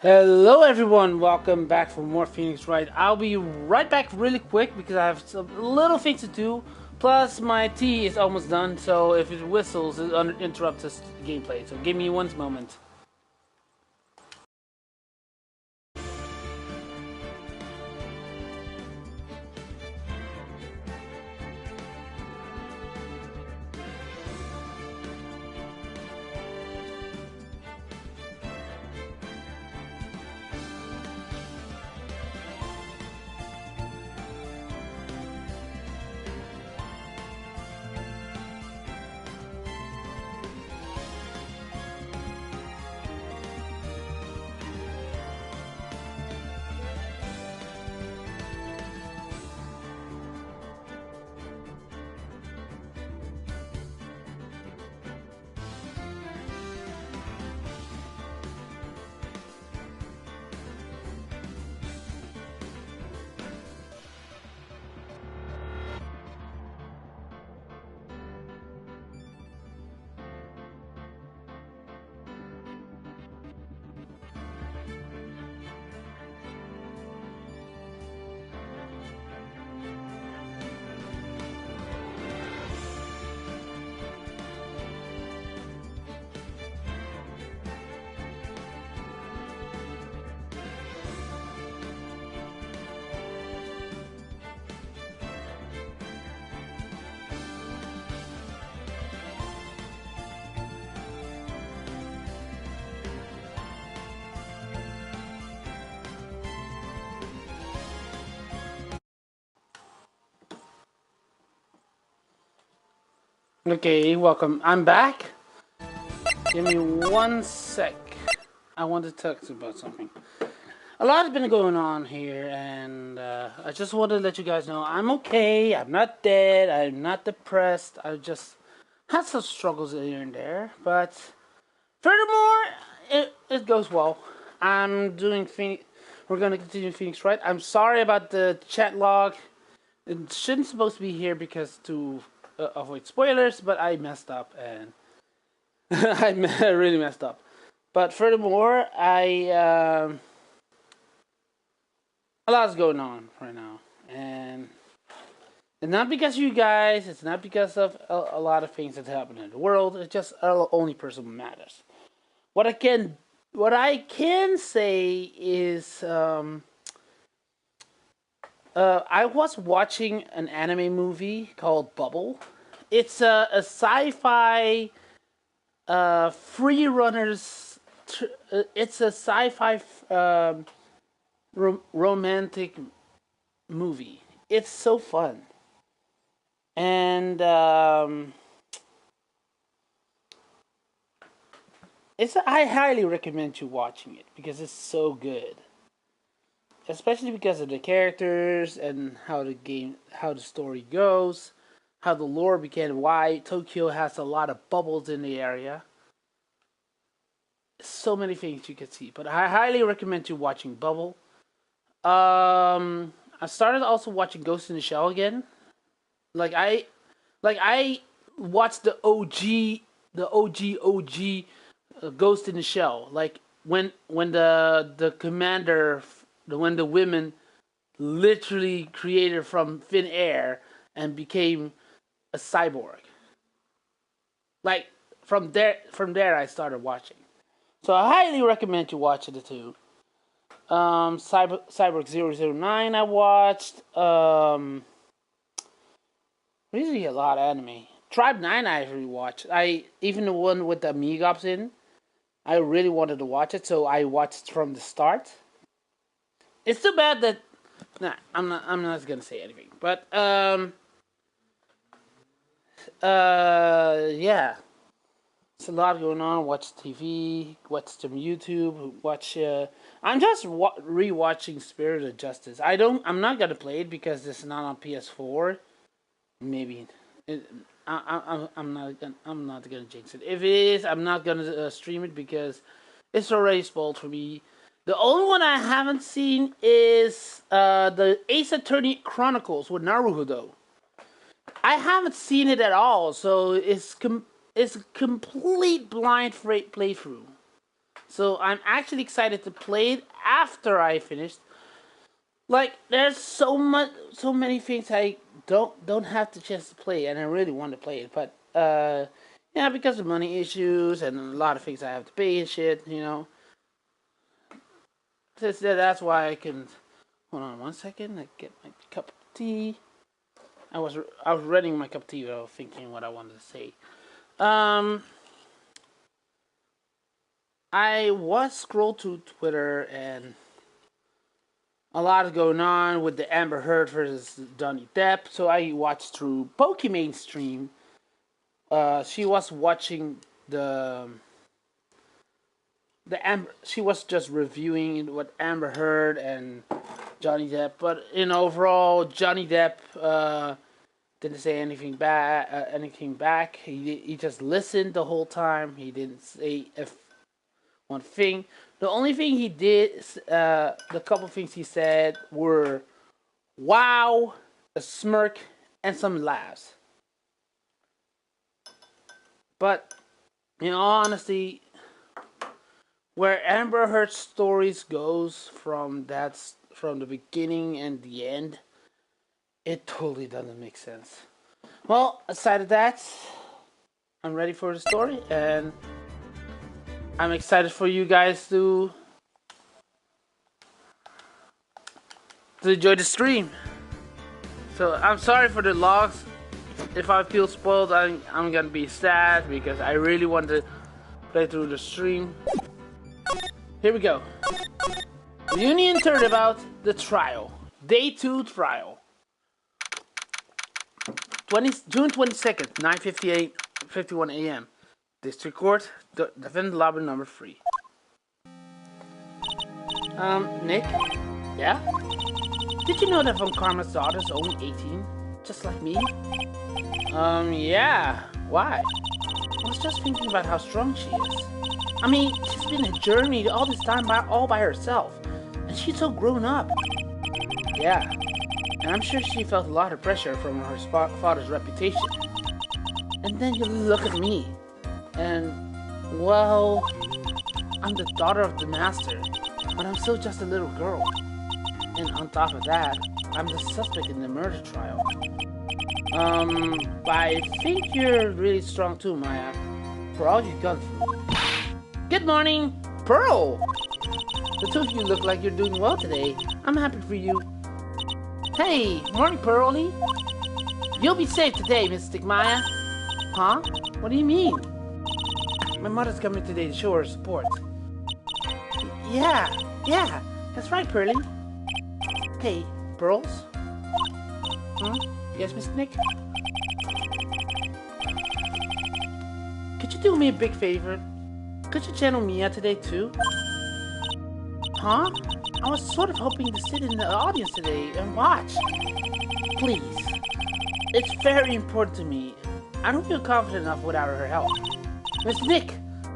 Hello everyone, welcome back for more Phoenix Wright. I'll be right back really quick because I have some little things to do. Plus my tea is almost done, so if it whistles, it interrupts this gameplay. So give me one moment. Okay, welcome. I'm back. Give me one sec. I want to talk to you about something. A lot has been going on here, and I just want to let you guys know I'm okay. I'm not dead. I'm not depressed. I just had some struggles here and there, but furthermore, it goes well. I'm doing Phoenix. We're gonna continue Phoenix, right? I'm sorry about the chat log. It shouldn't supposed to be here because to avoid spoilers, but I messed up and I really messed up. But furthermore, a lot's going on right now, and it's not because of you guys. It's not because of a lot of things that happen in the world. It's just only person matters. What I can what I can say is I was watching an anime movie called Bubble. It's a sci-fi free runners. It's a sci-fi romantic movie. It's so fun, and I highly recommend you watching it because it's so good. Especially because of the characters and how the story goes, how the lore began, why Tokyo has a lot of bubbles in the area. So many things you can see, but I highly recommend you watching Bubble. I started also watching Ghost in the Shell again. Like I watched the OG Ghost in the Shell. Like when the commander, when the women literally created from thin air and became a cyborg. Like from there I started watching. So I highly recommend you watching it too. Cyborg 009 I watched. Really a lot of anime. Tribe 9 I rewatched. I even the one with the Amigops in. I really wanted to watch it, so I watched from the start. It's too bad that nah, I'm not gonna say anything. But yeah. It's a lot going on. Watch TV, watch some YouTube, watch. I'm just rewatching Spirit of Justice. I'm not gonna play it because it's not on PS4. Maybe. It, I'm not gonna jinx it. If it is, I'm not gonna stream it because it's already spoiled for me. The only one I haven't seen is the Ace Attorney Chronicles with Naruhodo. I haven't seen it at all, so it's a complete blind playthrough. So I'm actually excited to play it after I finished. Like, there's so many things I don't have the chance to play, and I really want to play it, but yeah, because of money issues and a lot of things I have to pay and shit, you know. That's why I can. Hold on 1 second. I get my cup of tea. I was reading my cup of tea while thinking what I wanted to say. I was scrolled through Twitter and a lot is going on with the Amber Heard versus Johnny Depp. So I watched through Pokimane stream. She was watching the Amber. She was just reviewing what Amber Heard and Johnny Depp. But in overall, Johnny Depp didn't say anything back. He just listened the whole time. He didn't say one thing. The only thing he did, the couple things he said were, "Wow," a smirk, and some laughs. But in all honesty, where Amber Heard's stories goes from the beginning and the end, it totally doesn't make sense. Well, aside of that, I'm ready for the story, and I'm excited for you guys to enjoy the stream. So I'm sorry for the logs. If I feel spoiled, I'm gonna be sad because I really want to play through the stream. Here we go. Reunion turnabout, the trial. Day 2 trial. June 22nd, 9:51 a.m. District Court, Defendant Lobby number 3. Nick? Yeah? Did you know that Von Karma's daughter's only 18? Just like me? Yeah. Why? I was just thinking about how strong she is. I mean, she's been a journey all this time all by herself. And she's so grown up. Yeah. And I'm sure she felt a lot of pressure from her father's reputation. And then you look at me. And, well, I'm the daughter of the master. But I'm still just a little girl. And on top of that, I'm the suspect in the murder trial. I think you're really strong too, Maya. For all you've gone through. Good morning, Pearl! The two of you look like you're doing well today. I'm happy for you. Hey, morning, Pearlie. You'll be safe today, Mystic Maya. Huh? What do you mean? My mother's coming today to show her support. Yeah, that's right, Pearlie. Hey, Pearls? Yes, Mr. Nick? Could you do me a big favor? Could you channel Mia today, too? Huh? I was sort of hoping to sit in the audience today and watch. Please. It's very important to me. I don't feel confident enough without her help. Mr. Nick,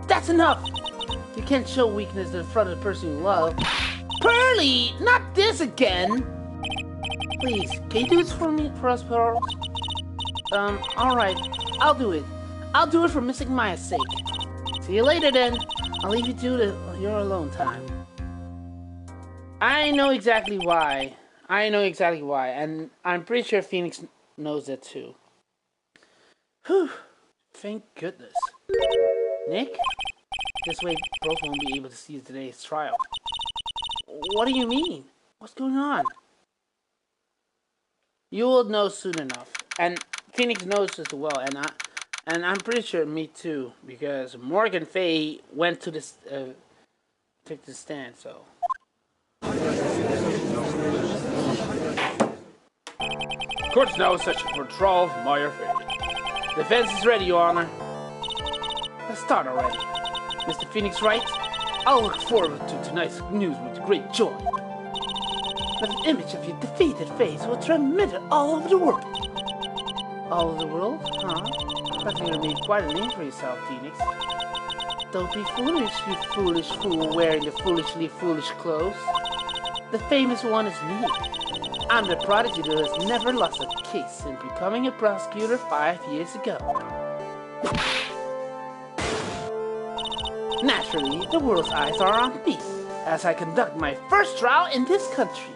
that's enough! You can't show weakness in front of the person you love. Pearlie! Not this again! Please, can you do this for us, Pearl? Alright. I'll do it. I'll do it for Mystic Maya's sake. See you later, then. I'll leave you to your alone time. I know exactly why, and I'm pretty sure Phoenix knows that too. Whew. Thank goodness. Nick? This way, Pearl won't be able to see today's trial. What do you mean? What's going on? You will know soon enough. And Phoenix knows as well, and I'm pretty sure me too, because Morgan Fay went to this took the stand, so. Court's now session for trial of Maya Fay. Defense is ready, Your Honor. Let's start already. Mr. Phoenix, right? I'll look forward to tonight's news with great joy. But an image of your defeated face will transmit all over the world. All over the world? Huh? But you made quite a name for yourself, Phoenix. Don't be foolish, you foolish fool wearing the foolishly foolish clothes. The famous one is me. I'm the prodigy that has never lost a case since becoming a prosecutor 5 years ago. Naturally. Naturally, the world's eyes are on me, as I conduct my first trial in this country.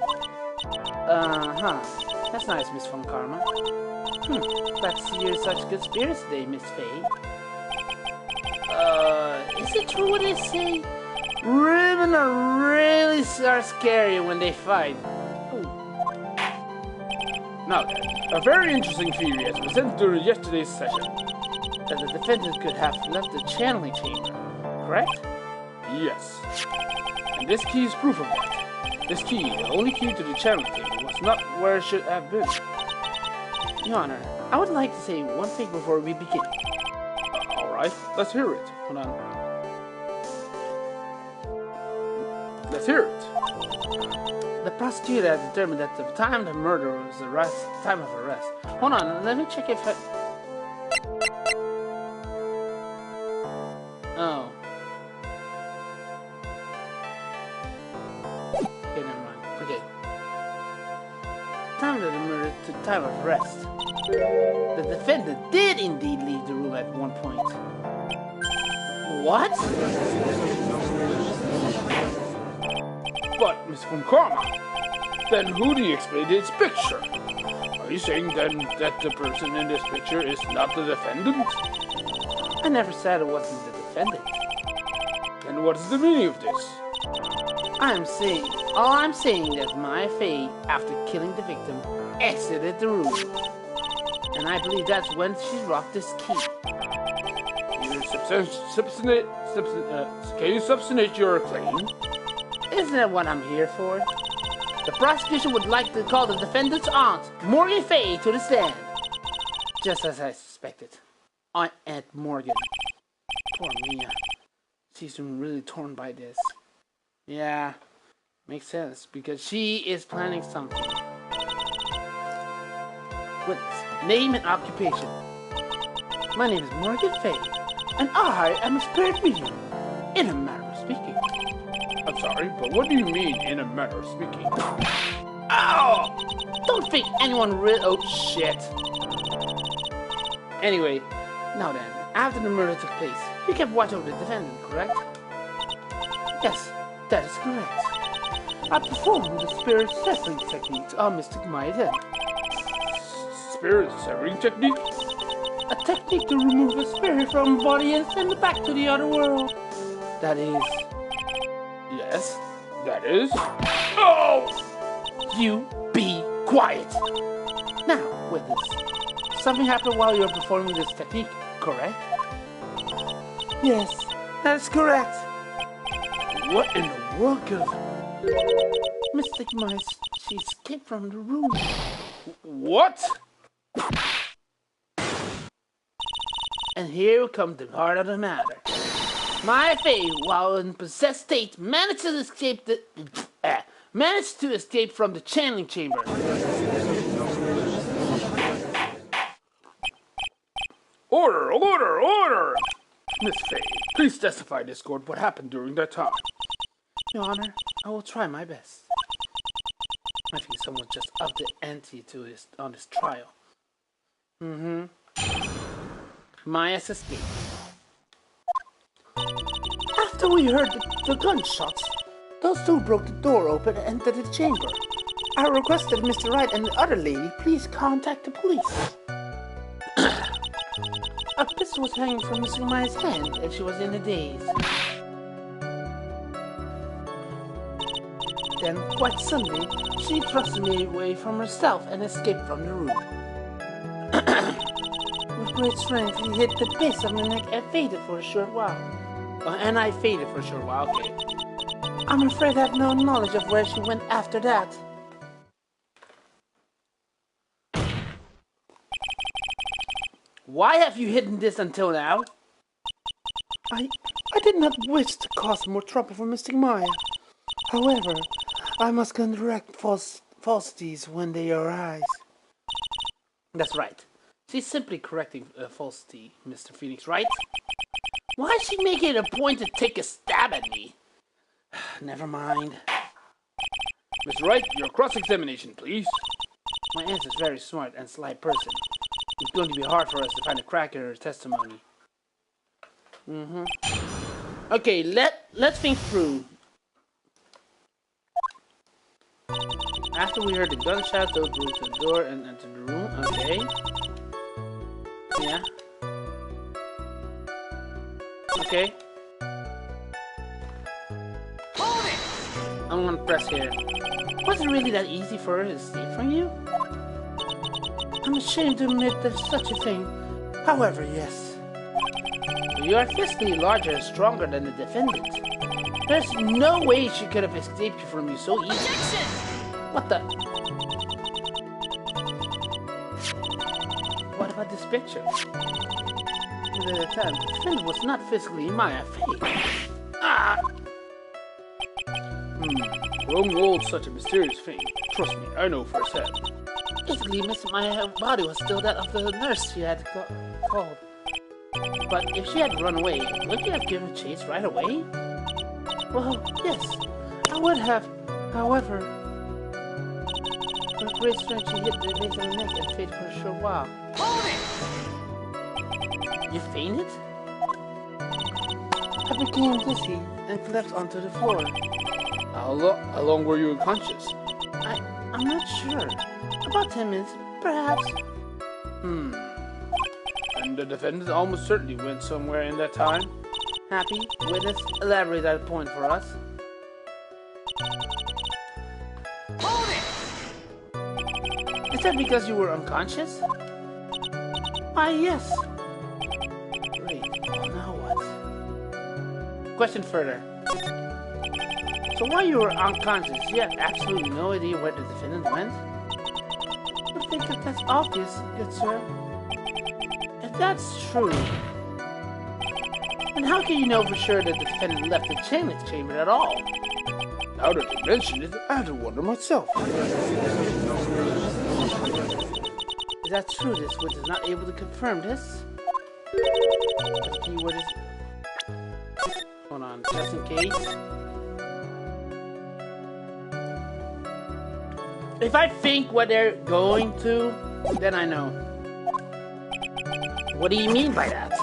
That's nice, Miss Von Karma. Glad to see you're in such good spirits today, Miss Faye. Is it true what they say? Women are scary when they fight. Now then, a very interesting theory as presented during yesterday's session. That the defendant could have left the channeling chamber, correct? Yes. And this key is proof of that. This key, the only key to the channeling chamber, was not where it should have been. Your Honor, I would like to say one thing before we begin. Alright, let's hear it. Hold on. Let's hear it. The prosecutor had determined that the time of the murder was the time of arrest. Hold on, let me check if I... Oh. Okay, never mind. Okay. Time of the murder to time of arrest. The defendant did indeed leave the room at one point. What? But, Miss Von Karma, then who do you explain its picture? Are you saying then that the person in this picture is not the defendant? I never said it wasn't the defendant. Then what is the meaning of this? All I'm saying that Maya Fey, after killing the victim, exited the room. And I believe that's when she dropped this key. Can you substantiate your claim? Isn't that what I'm here for? The prosecution would like to call the defendant's aunt, Morgan Fay, to the stand. Just as I suspected. Aunt Morgan. Poor Mia. She's been really torn by this. Yeah, makes sense, because she is planning something. Witness, name and occupation. My name is Morgan Fay, and I am a spirit medium, in a matter of speaking. I'm sorry, but what do you mean, in a matter of speaking? Oh! Don't think anyone oh, shit. Anyway, now then, after the murder took place, you kept watch over the defendant, correct? Yes, that is correct. I performed the spirit severing technique on Mystic Maya then. Spirit severing technique? A technique to remove a spirit from a body and send it back to the other world. That is... Yes, that is... Oh! You be quiet! Now, witness. Something happened while you were performing this technique, correct? Yes, that is correct. What in the world could... Mystic Mice, she escaped from the room. What? And here comes the heart of the matter. Maya Fey, while in possessed state, managed to escape from the channeling chamber. Order! Order! Order! Miss Fey, please testify this court what happened during that time. Your Honor, I will try my best. I think someone just upped the ante on this trial. Maya's escape. After we heard the gunshots, those two broke the door open and entered the chamber. I requested Mr. Wright and the other lady please contact the police. A pistol was hanging from Miss Maya's hand and she was in a daze. Then, quite suddenly, she thrust me away from herself and escaped from the room. With great strength, he hit the base of my neck and faded for a short while. Okay. I'm afraid I have no knowledge of where she went after that. Why have you hidden this until now? I did not wish to cause more trouble for Mystic Maya. However, I must correct falsities when they arise. That's right. She's simply correcting a falsity, Mr. Phoenix, right? Why is she making it a point to take a stab at me? Never mind. Mr. Wright, your cross-examination, please. My aunt is a very smart and sly person. It's going to be hard for us to find a crack in her testimony. Okay, let's think through. After we heard the gunshots, those broke the door and entered the room. Okay. Yeah. Okay. I'm gonna press here. Was it really that easy for her to escape from you? I'm ashamed to admit there's such a thing. However, yes. You are physically larger and stronger than the defendant. There's no way she could have escaped from you so easily. What the? What about this picture? At the time, the defendant was not physically in my face. Ah! Growing old is such a mysterious thing. Trust me, I know firsthand. Basically, my body was still that of the nurse she had called. But if she had run away, would you have given chase right away? Well, yes, I would have. However, with great strength, she hit the base of the neck and fainted for a short while. You fainted? I became dizzy and collapsed onto the floor. How long were you unconscious? I'm not sure. About 10 minutes, perhaps. And the defendant almost certainly went somewhere in that time? Happy? Witness? Elaborate that point for us. Is that because you were unconscious? Why, yes. Great. Well, now what? Question further. So while you were unconscious, you had absolutely no idea where the defendant went? I think that that's obvious, good sir. If that's true, then how can you know for sure that the defendant left the chainless chamber at all? Now that you mention it, I had to wonder myself. Is that true? This witness is not able to confirm this. The keyword is... Hold on, just in case. If I think what they're going to, then I know. What do you mean by that?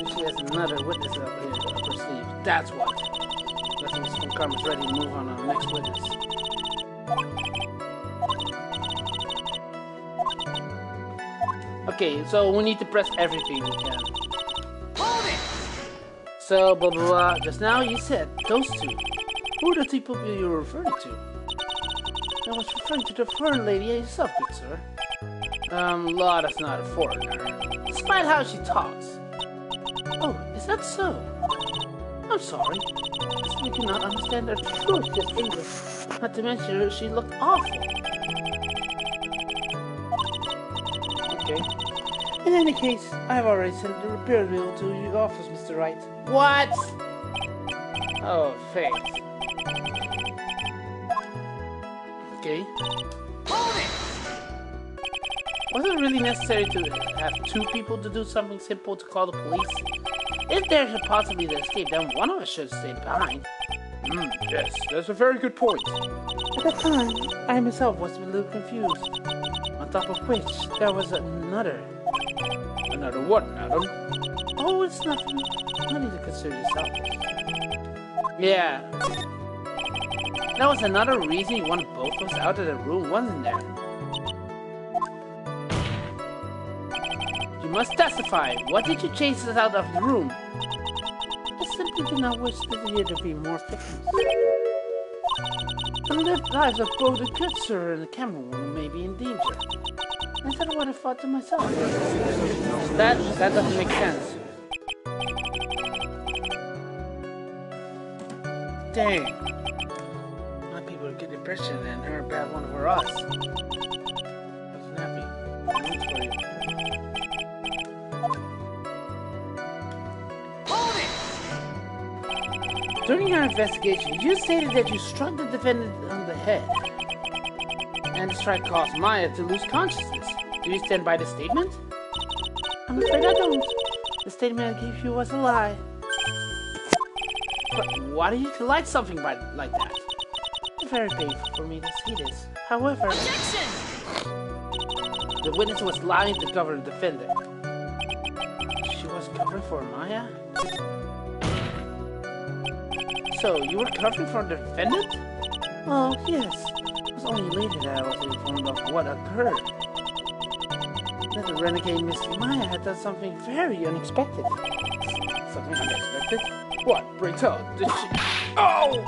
She has another witness up here up her sleeve. That's what. Let's see if Karma's ready to move on to the next witness. Okay, so we need to press everything we can. So, blah blah blah. Just now you said those two. Who are the two people you were referring to? I was referring to the foreign lady herself, good sir. Lotta's not a foreigner, despite how she talks. Oh, is that so? I'm sorry. I simply cannot understand her truth in English. Not to mention, she looked awful. Okay. In any case, I've already sent the repair bill to your office, Mr. Wright. What? Oh, thanks. Okay. Was it really necessary to have two people to do something simple to call the police? If there's a possibility to escape, then one of us should have stayed behind. Yes, that's a very good point. At that time, I myself was a little confused. On top of which, there was another. Another what, madam? Oh, it's nothing. No need to consider yourself. Yeah. That was another reason you wanted both of us out of the room, wasn't there? You must testify. What did you chase us out of the room? I simply did not wish there to be more victims. The lived lives of both the good sir and the camerawoman may be in danger. Is that what I thought to myself? That doesn't make sense. Dang. My people get the impression and her bad one for us. Wasn't happy. Thanks for you. During our investigation, you stated that you struck the defendant on the head. And the strike caused Maya to lose consciousness. Do you stand by the statement? I'm afraid I don't. The statement I gave you was a lie. But why do you light something like that? It's very painful for me to see this. However... Objection! The witness was lying to cover the defendant. She was covering for Maya? So, you were covering for the defendant? Oh, yes. It was only later that I was informed of what occurred. That the renegade Miss Maya had done something very unexpected. Something unexpected? What? Pray tell. Did she... Oh!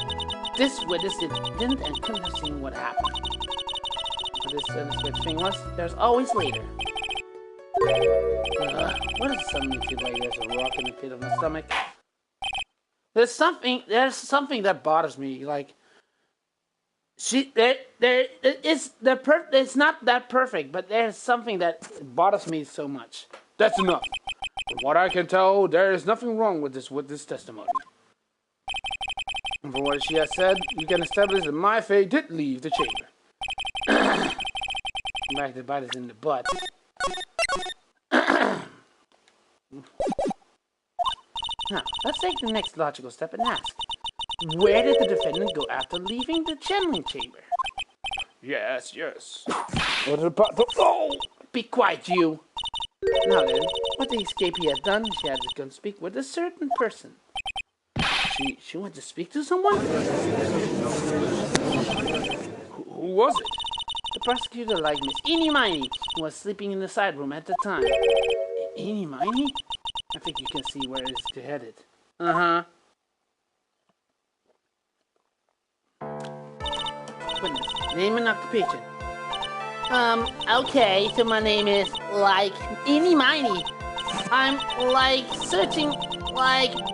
This witness didn't and couldn't have seen what happened. What this unexpected thing was, there's always later. What does something feel like there's a rock in the pit of my stomach? There's something that bothers me. Like, it's not that perfect, but there's something that bothers me so much. That's enough. From what I can tell, there is nothing wrong with this testimony. And from what she has said, you can establish that my Faye did leave the chamber. Back to bite us in the butt. Now, let's take the next logical step and ask, where did the defendant go after leaving the channeling chamber? Yes. What about the... Oh! Be quiet, you! Now then, what the escape he had done, she had to go speak with a certain person. She went to speak to someone? Who was it? The prosecutor like Miss Eeny Miny, who was sleeping in the side room at the time. Eeny Miny? I think you can see where it's headed. Uh-huh. Witness, name and occupation. Okay, so my name is, Eeny Miny. I'm, searching,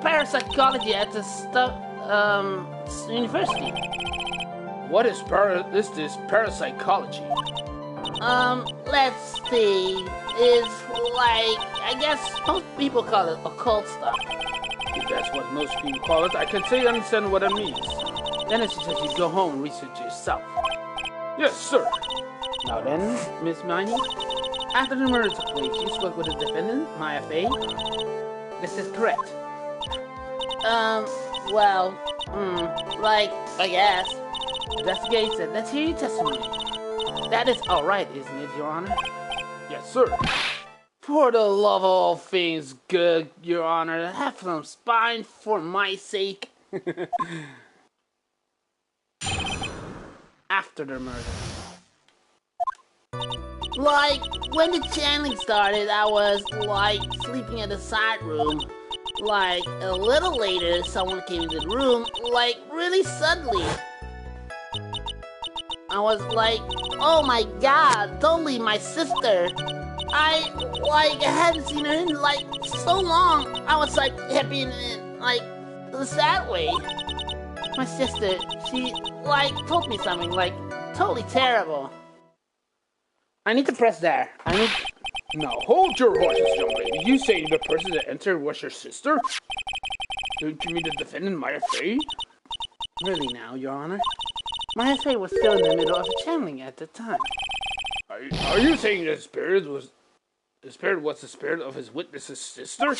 parapsychology at the university. What is this parapsychology? Let's see. It's I guess most people call it occult stuff. If that's what most people call it, I can understand what it means. Then it's just you go home and research yourself. Yes, sir. Now then, Miss Miney, after the murder took place, you spoke with the defendant, Maya Faye. This is correct. I guess. If that's the case, then let's hear your testimony. That is alright, isn't it, Your Honor? Yes, sir. For the love of all things good, Your Honor, have some spine for my sake. After the murder. When the channeling started, I was, sleeping in the side room. A little later, someone came into the room, really suddenly. I was oh my god, totally my sister. I hadn't seen her in, so long. I was, happy in, the sad way. My sister, she, told me something, totally terrible. I need to press there. Now, hold your horses, young lady. You saying the person that entered was your sister? Don't you mean the defendant, Maya Faye? Really now, Your Honor? Maya Faye was still in the middle of channeling at the time. Are you saying the spirit was the spirit of his witness's sister?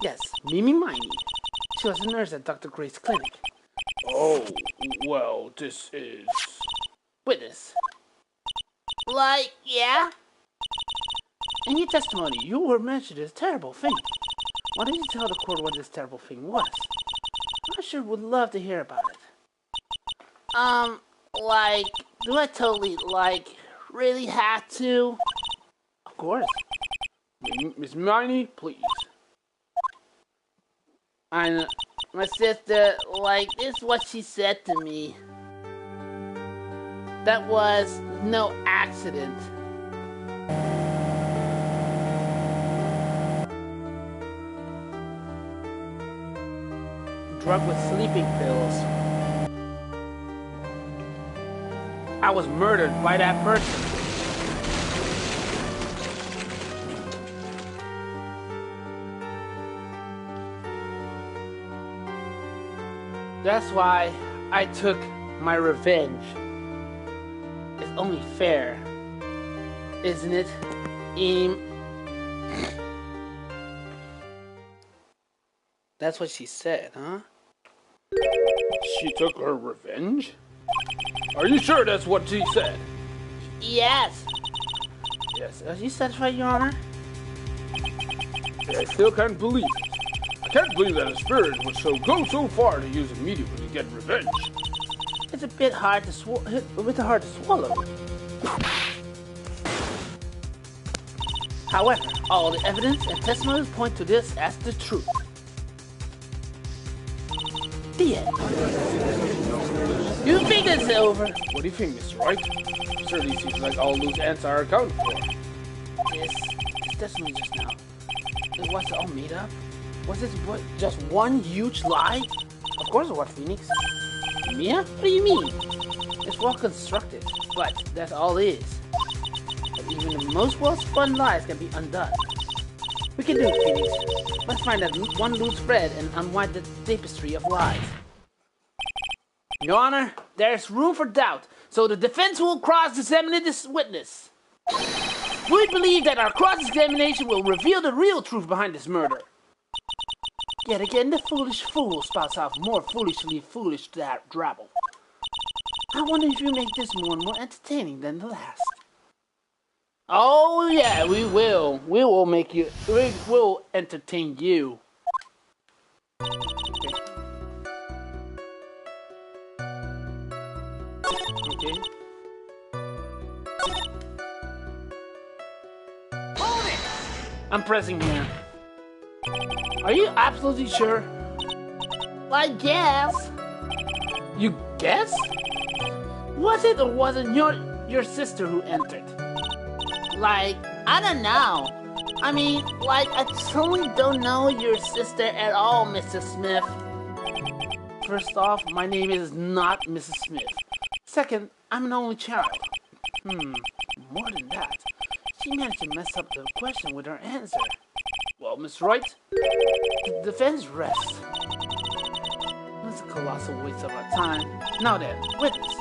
Yes, Mimi Miney. She was a nurse at Dr. Gray's clinic. Oh, well, this is... Witness. Yeah? In your testimony, you were mentioned this terrible thing. Why didn't you tell the court what this terrible thing was? I sure would love to hear about it. Do I totally, really have to? Of course. Miss Miney, please. My sister, this is what she said to me. That was no accident. Drug with sleeping pills. I was murdered by that person. That's why I took my revenge. It's only fair, isn't it? That's what she said, huh? She took her revenge? Are you sure that's what she said? Yes. Yes, are you satisfied, Your Honor? I still can't believe it. I can't believe that a spirit would go so far to use a medium to get revenge. It's a bit hard to swallow. However, all the evidence and testimonies point to this as the truth. The end. You think it's over? What do you think, Mr. Wright? Certainly seems like all loose ends are accounted for. This testimony just now. It was all made up? Was this just one huge lie? Of course it was, Phoenix. Mia? What do you mean? It's well constructed, but that's all it is. But even the most well-spun lies can be undone. We can do it, Phoenix. Let's find that one loose thread and unwind the tapestry of lies. Your Honor, there's room for doubt, so the defense will cross-examine this witness. We believe that our cross-examination will reveal the real truth behind this murder. Yet again, the foolish fool spouts out more foolishly foolish drabble. I wonder if you make this one more entertaining than the last. Oh yeah, we will. We will make you. We will entertain you. Okay. I'm pressing here. Are you absolutely sure? I guess. You guess? Was it or wasn't your sister who entered? Like, I don't know. I mean, like, I totally don't know your sister at all, Mr. Smith. First off, my name is not Mrs. Smith. Second, I'm an only child. More than that, she managed to mess up the question with her answer. Well, Miss Wright, the defense rests. That's a colossal waste of our time. Now then, witness,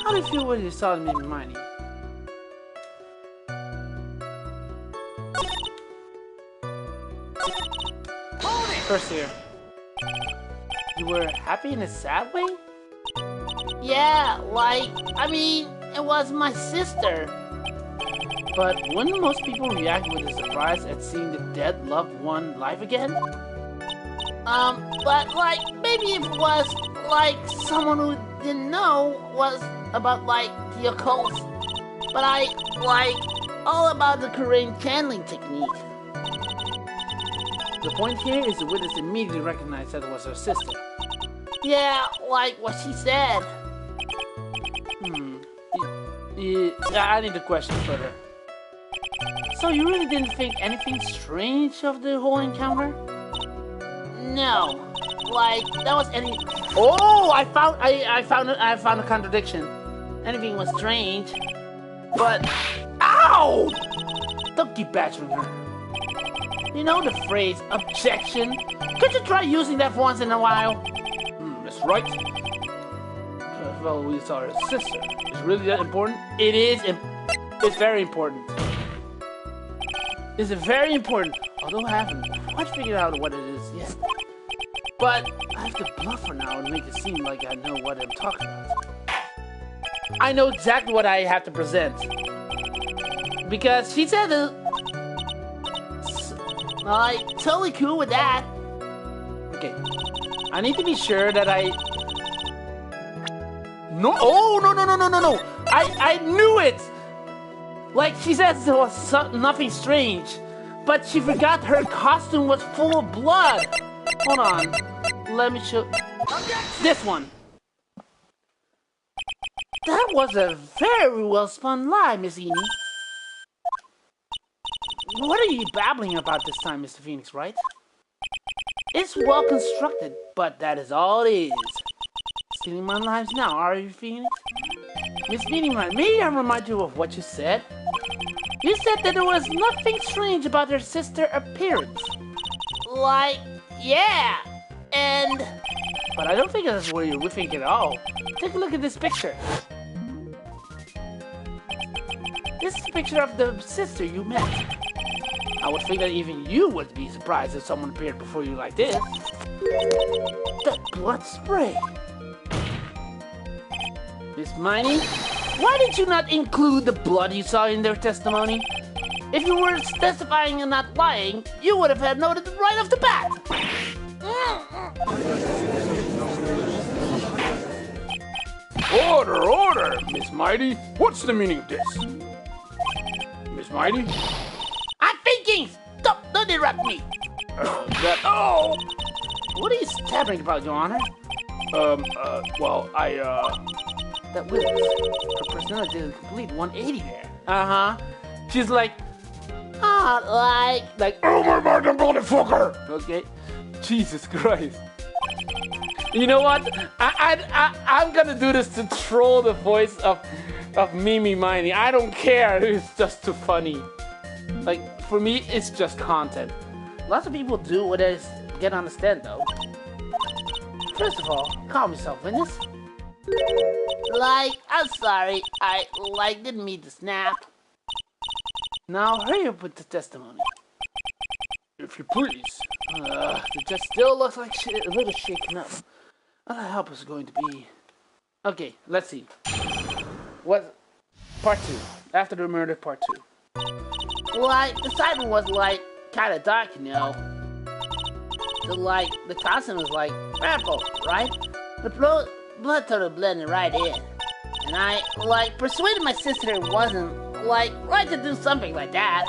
how do you feel when you saw me and Hermione? First here, you were happy in a sad way? Yeah, like, I mean, it was my sister. But wouldn't most people react with a surprise at seeing the dead loved one alive again? But like, maybe if it was, like, someone who didn't know was about, like, the occult. But I, like, all about the Korean channeling technique. The point here is the witness immediately recognized that it was her sister. Yeah, like what she said. I need to question further. So you really didn't think anything strange of the whole encounter? No. Like, that was any... Oh, I found a contradiction. Anything was strange. But... Ow! Don't keep badgering her. You know the phrase, objection? Could you try using that once in a while? That's right. Well, we saw her sister. Is really that important? It is. It's very important. It's very important. Although I haven't quite figured out what it is yet. But I have to bluff for now and make it seem like I know what I'm talking about. I know exactly what I have to present. Because she said that... Like, totally cool with that. Okay. I need to be sure that I... No! Oh, no! I knew it! Like, she says there was nothing strange. But she forgot her costume was full of blood. Hold on. Let me show... This one. That was a very well-spun lie, Miss Eni. What are you babbling about this time, Mr. Phoenix, right? It's well constructed, but that is all it is. Stealing my lives now, are you, Phoenix? Miss Meaninglight, may I remind you of what you said? You said that there was nothing strange about her sister's appearance. Like, yeah, and... But I don't think that's what you would think at all. Take a look at this picture. This is a picture of the sister you met. I would think that even you would be surprised if someone appeared before you like this. That blood spray. Miss Miney, why did you not include the blood you saw in their testimony? If you were testifying and not lying, you would have had noted right off the bat. Order, order, Miss Mighty. What's the meaning of this? Miss Mighty? I'm thinking! Don't interrupt me! Oh! What are you stammering about, Your Honor? Well, That witness, her personality did a complete 180 there. Uh-huh. She's like, oh my god, motherfucker! okay. Jesus Christ. You know what? I'm gonna do this to troll the voice of Mimi Miney. I don't care. It's just too funny. Like, for me, it's just content. Lots of people do what they get on the stand, though. First of all, calm yourself, witness. I'm sorry. I, didn't mean to snap. Now, hurry up with the testimony. If you please. The judge still looks like a little shaken up. What the help is going to be? Okay, let's see. What? Part 2. After the murder, part 2. The sidewalk was, kind of dark, you know. The costume was, purple, right? The blood totally blended right in. And I, persuaded my sister it wasn't, right to do something like that.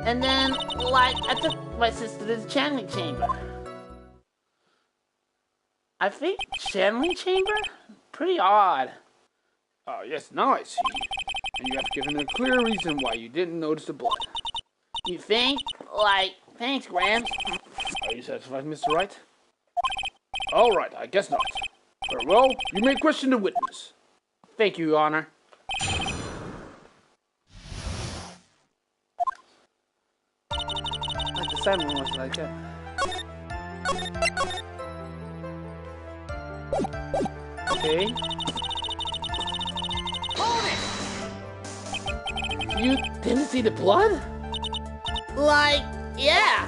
And then, I took my sister to the channeling chamber. I think channeling chamber? Pretty odd. Oh, yes, now I see. And you have given a clear reason why you didn't notice the blood. You think? Thanks, Grams. Are you satisfied, Mr. Wright? All right, I guess not. Very well, you may question the witness. Thank you, Your Honor. The salmon was like that. Okay. You didn't see the blood? Yeah.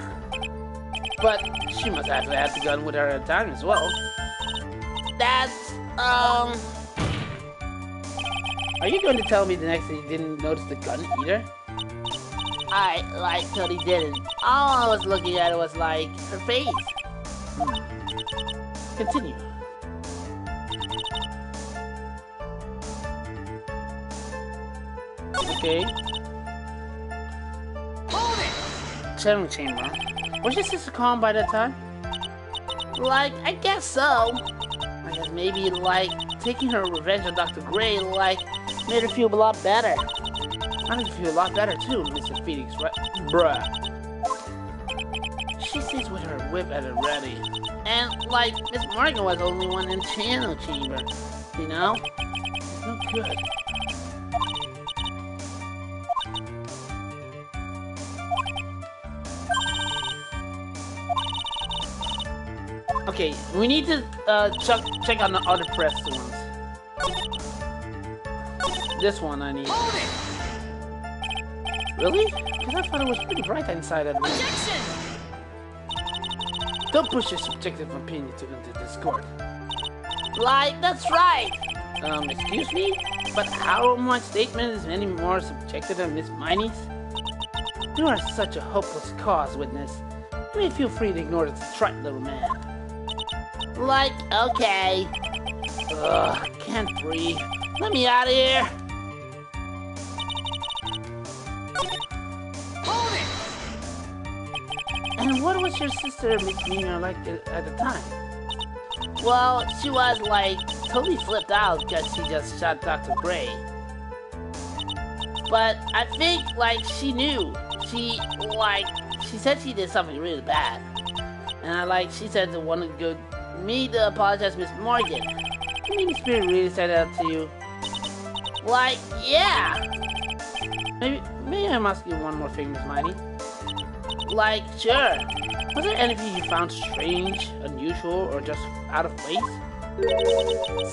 But she must have had the gun with her at the time as well. That's, Are you going to tell me the next thing you didn't notice the gun either? I totally didn't. All I was looking at was, her face. Continue. Okay. Channeling chamber. Was your sister calm by that time? I guess so. I guess maybe, taking her revenge on Dr. Gray, made her feel a lot better. I make you feel a lot better too, Mr. Phoenix, right? Bruh. She sits with her whip at the ready. And, Miss Morgan was the only one in channel chamber. You know? It's no good. Okay, we need to check on the other pressed ones. This one I need. Really? Because I thought it was pretty bright inside that room. Objection! Don't push your subjective opinion into this court. That's right! Excuse me? But how my statement is any more subjective than Miss Miney's? You are such a hopeless cause, witness. You may feel free to ignore this trite little man. Okay. Ugh, can't breathe. Let me out of here! Hold it! And what was your sister, Miss Nina, like at the time? Well, she was, totally flipped out because she just shot Dr. Gray. But I think, she knew. She said she did something really bad. And she said to want to go me to apologize to Miss Morgan. You mean the spirit really said that to you? Yeah. Maybe I'm asking you one more thing, Miss Mighty. Sure. Was there anything you found strange, unusual, or just out of place?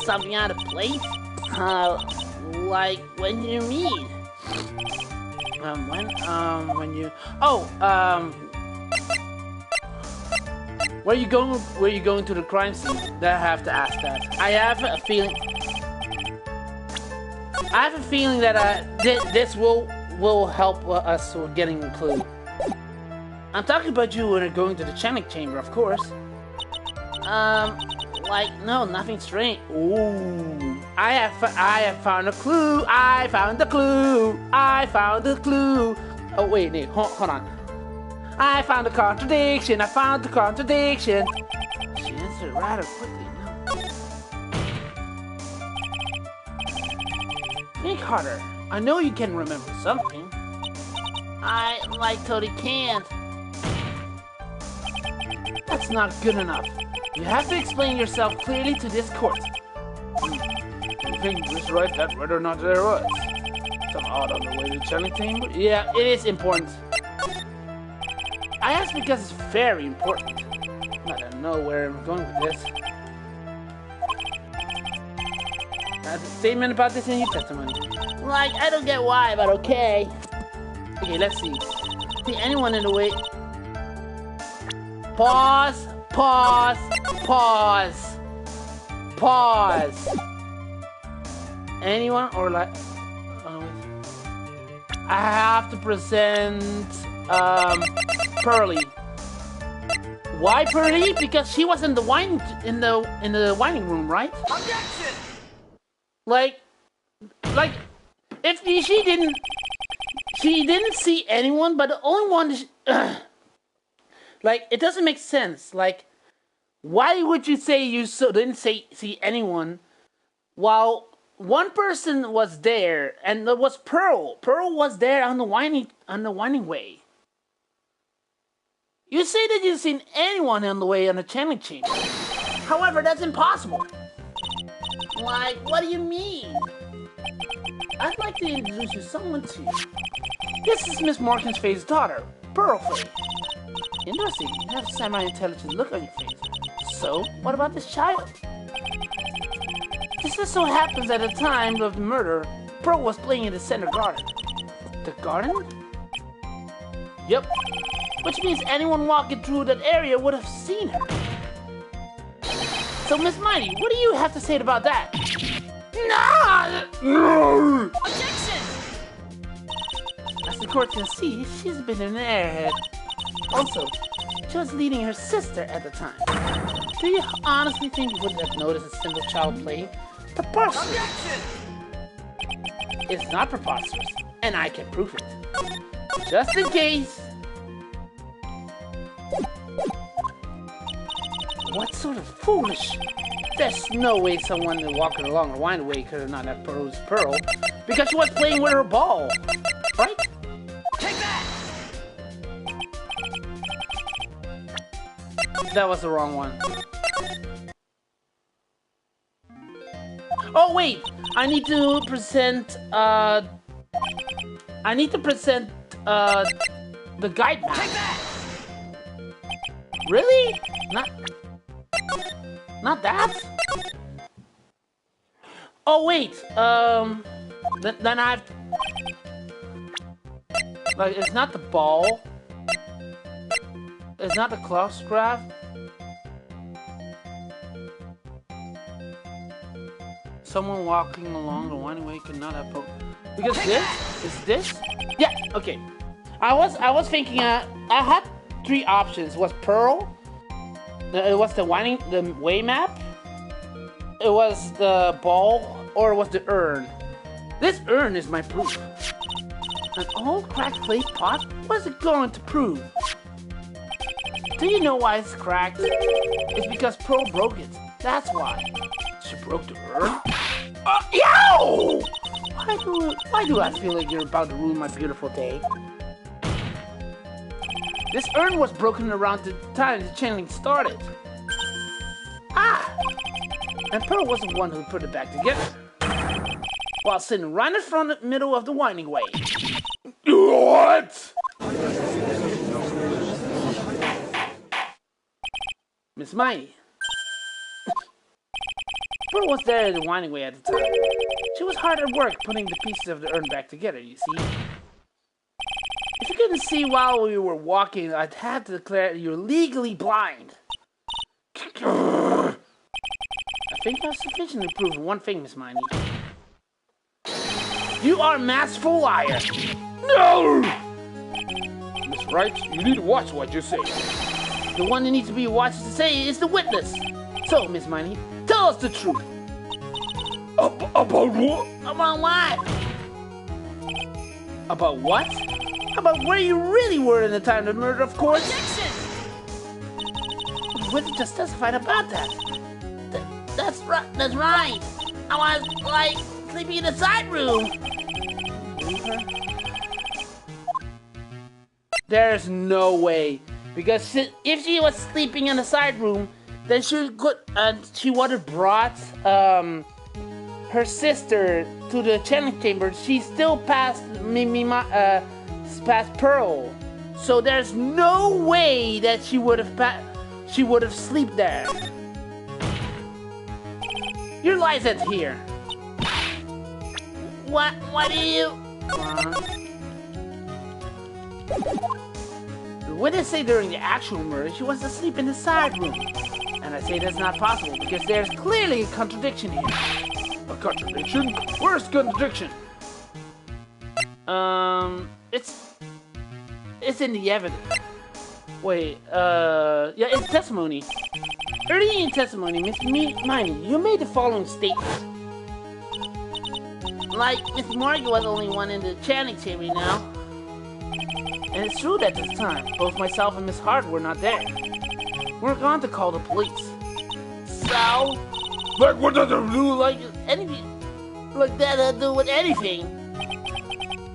Something out of place? When do you mean? When you... Oh, Where you going to the crime scene? I have to ask that. I have a feeling that this will help us with getting a clue. I'm talking about you when you're going to the channeling chamber, of course. Like, no, nothing strange. Ooh. I have found a clue. I found the clue. I found the clue. Oh, wait, hold on. I found a contradiction. I found the contradiction. She answered rather quickly, no. Think harder. I know you can remember something. I, totally can't. That's not good enough. You have to explain yourself clearly to this court. You think this right that whether or not there was some odd on the way to challenge chamber? Yeah, it is important. I ask because it's very important. I don't know where I'm going with this. That's a statement about this in your testimony. Like, I don't get why, but okay. Okay, let's see. See anyone in the way. Pause, pause, pause, pause. Anyone or like... I have to present Pearly. Why Pearly? Because she was in the wine in the whining room, right? Objection! Like if she didn't see anyone, but the only one like it doesn't make sense. Like why would you say you didn't see anyone while one person was there and it was Pearl. Pearl was there on the whining way. You say that you've seen anyone on the way on the channeling chamber. However, that's impossible. Like, what do you mean? I'd like to introduce you someone to you. This is Miss Morgan's Faye's daughter, Pearl Faye. Interesting, you have a semi-intelligent look on your face. So, what about this child? This just so happens at the time of the murder, Pearl was playing in the center garden. The garden? Yep. Which means anyone walking through that area would have seen her. So, Miss Mighty, what do you have to say about that? No! Objection! As the court can see, she's been an airhead. Also, she was leading her sister at the time. Do you honestly think you wouldn't have noticed a simple child playing? Preposterous! Objection! It's not preposterous, and I can prove it. Just in case. What sort of foolish? There's no way someone walking along the wine way could have not have Pearl's Pearl because she was playing with her ball, right? Take that! That was the wrong one. Oh wait, I need to present the guide map. Take that! Really? Not that? Oh wait, then I have like it's not the ball. It's not the cloth graph. Someone walking along the winding way could not have because this is this. Yeah. Okay. I was thinking. I had three options. It was Pearl. It was the way map. It was the ball, or it was the urn. This urn is my proof. An old cracked clay pot? What is it going to prove? Do you know why it's cracked? It's because Pearl broke it. That's why. She broke the urn? Yo! Why do I feel like you're about to ruin my beautiful day? This urn was broken around the time the channeling started. Ah! And Pearl was the one who put it back together. While sitting right in front of the middle of the winding way. What? Miss Mighty. Pearl was there in the winding way at the time. She was hard at work putting the pieces of the urn back together, you see. If you couldn't see while we were walking, I'd have to declare you're legally blind. I think I've sufficiently proved one thing, Miss Mighty. You are a masterful liar. No! Miss Wright, you need to watch what you say. The one that needs to be watched to say is the witness. So, Miss Miney, tell us the truth. About what? About what? About what? About where you really were in the time of the murder, of course. Objection! The witness just testified about that. That's right. That's right. I was like sleeping in the side room. Believe her? There's no way. Because if she was sleeping in the side room, then she would have brought her sister to the channeling chamber. She still passed past Pearl, so there's no way that she would have slept there. Your lies at here. What do you? The witness say during the actual murder she was asleep in the side room, and I say that's not possible because there's clearly a contradiction here. A contradiction? Where's the contradiction? It's in the evidence. Wait, yeah, it's testimony. Early in testimony, Miss Miney, you made the following statement. Like Miss Morgan was the only one in the chanting chamber now. And it's true that this time, both myself and Miss Hart were not there. We're going to call the police. So, Like, what does it do? like anything, like that to do with anything.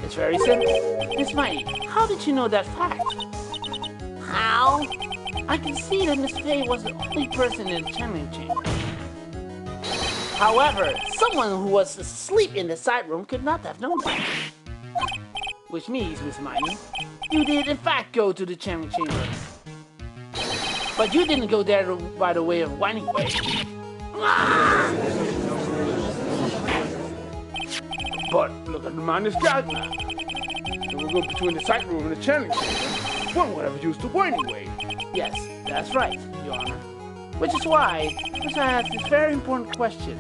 It's very simple. Miss Miney, how did you know that fact? How? I can see that Miss Fay was the only person in the channeling chamber. However, someone who was asleep in the side room could not have known that. Which means, Miss Miney, you did in fact go to the channeling chamber. But you didn't go there by the way of whining way. But look at the minus guide map. It will go between the sight room and the channeling chamber. One would have used the winding way. Yes, that's right, Your Honor. Which is why I asked this very important question.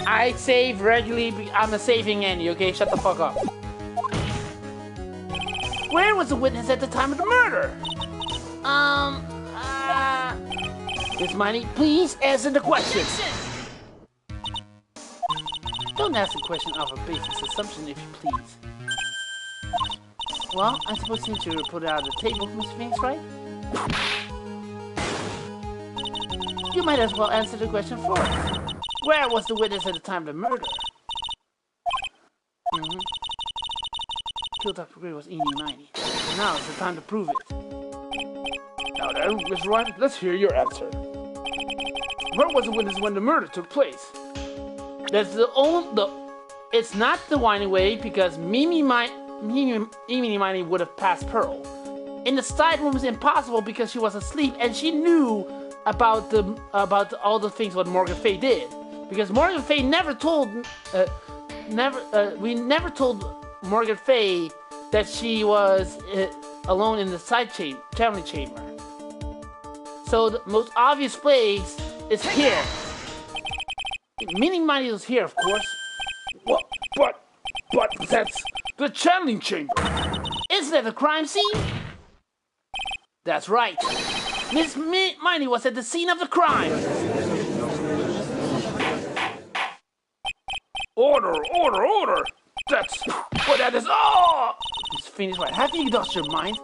I save regularly, I'm a saving Annie, okay? Shut the fuck up. Where was the witness at the time of the murder? Miss Miney, please answer the question. Don't ask the question off a basis assumption, if you please. Well, I suppose since you put it out of the table, Mr. Phoenix, right? You might as well answer the question for us. Where was the witness at the time of the murder? Killed Dr. Gray was E90. So now it's the time to prove it. Now then, Mr. White, let's hear your answer. Where was the witness when the murder took place? That's it's not the whining way because Mimi Miney would have passed Pearl. In the side room is impossible because she was asleep and she knew about all the things what Morgan Fay did. Because Morgan Fay never told we never told Morgan Fay that she was alone in the channeling chamber. So the most obvious place is here. Meaning Miney was here, of course. What? But that's the channeling chamber. Isn't that a crime scene? That's right. Miss Miney was at the scene of the crime. Order! That's what that is. Oh! Miss Phoenix White, have you lost your mind?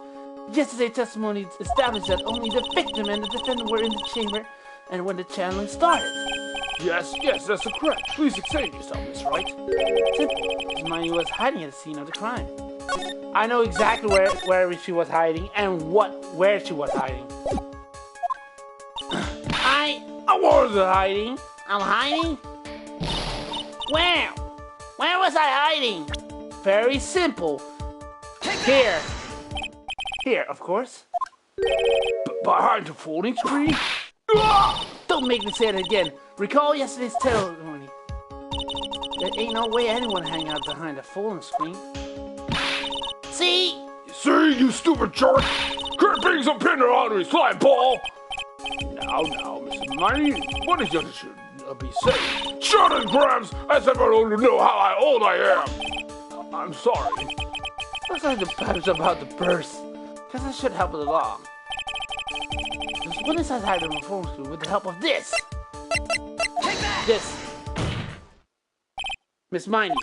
Yesterday's testimony established that only the victim and the defendant were in the chamber and when the channeling started. Yes, that's correct. Please explain yourself, Miss Wright. Simple. Miss Miney was hiding at the scene of the crime. I know exactly where she was hiding and where she was hiding. I was hiding. I'm hiding? Where? Where was I hiding? Very simple. Here, of course. Behind the folding screen? Don't make me say it again. Recall yesterday's testimony. There ain't no way anyone hang out behind a folding screen. See, you stupid jerk! Quit being so pinner on his slime ball! Now, Mrs. Miney, what is your should be saying? Shut it, Grams! As if I don't know how old I am! I'm sorry. Looks like the patterns about the purse. Guess I should help it along. Went inside the hiding phone screw with the help of this. Take that! This. Miss Miney.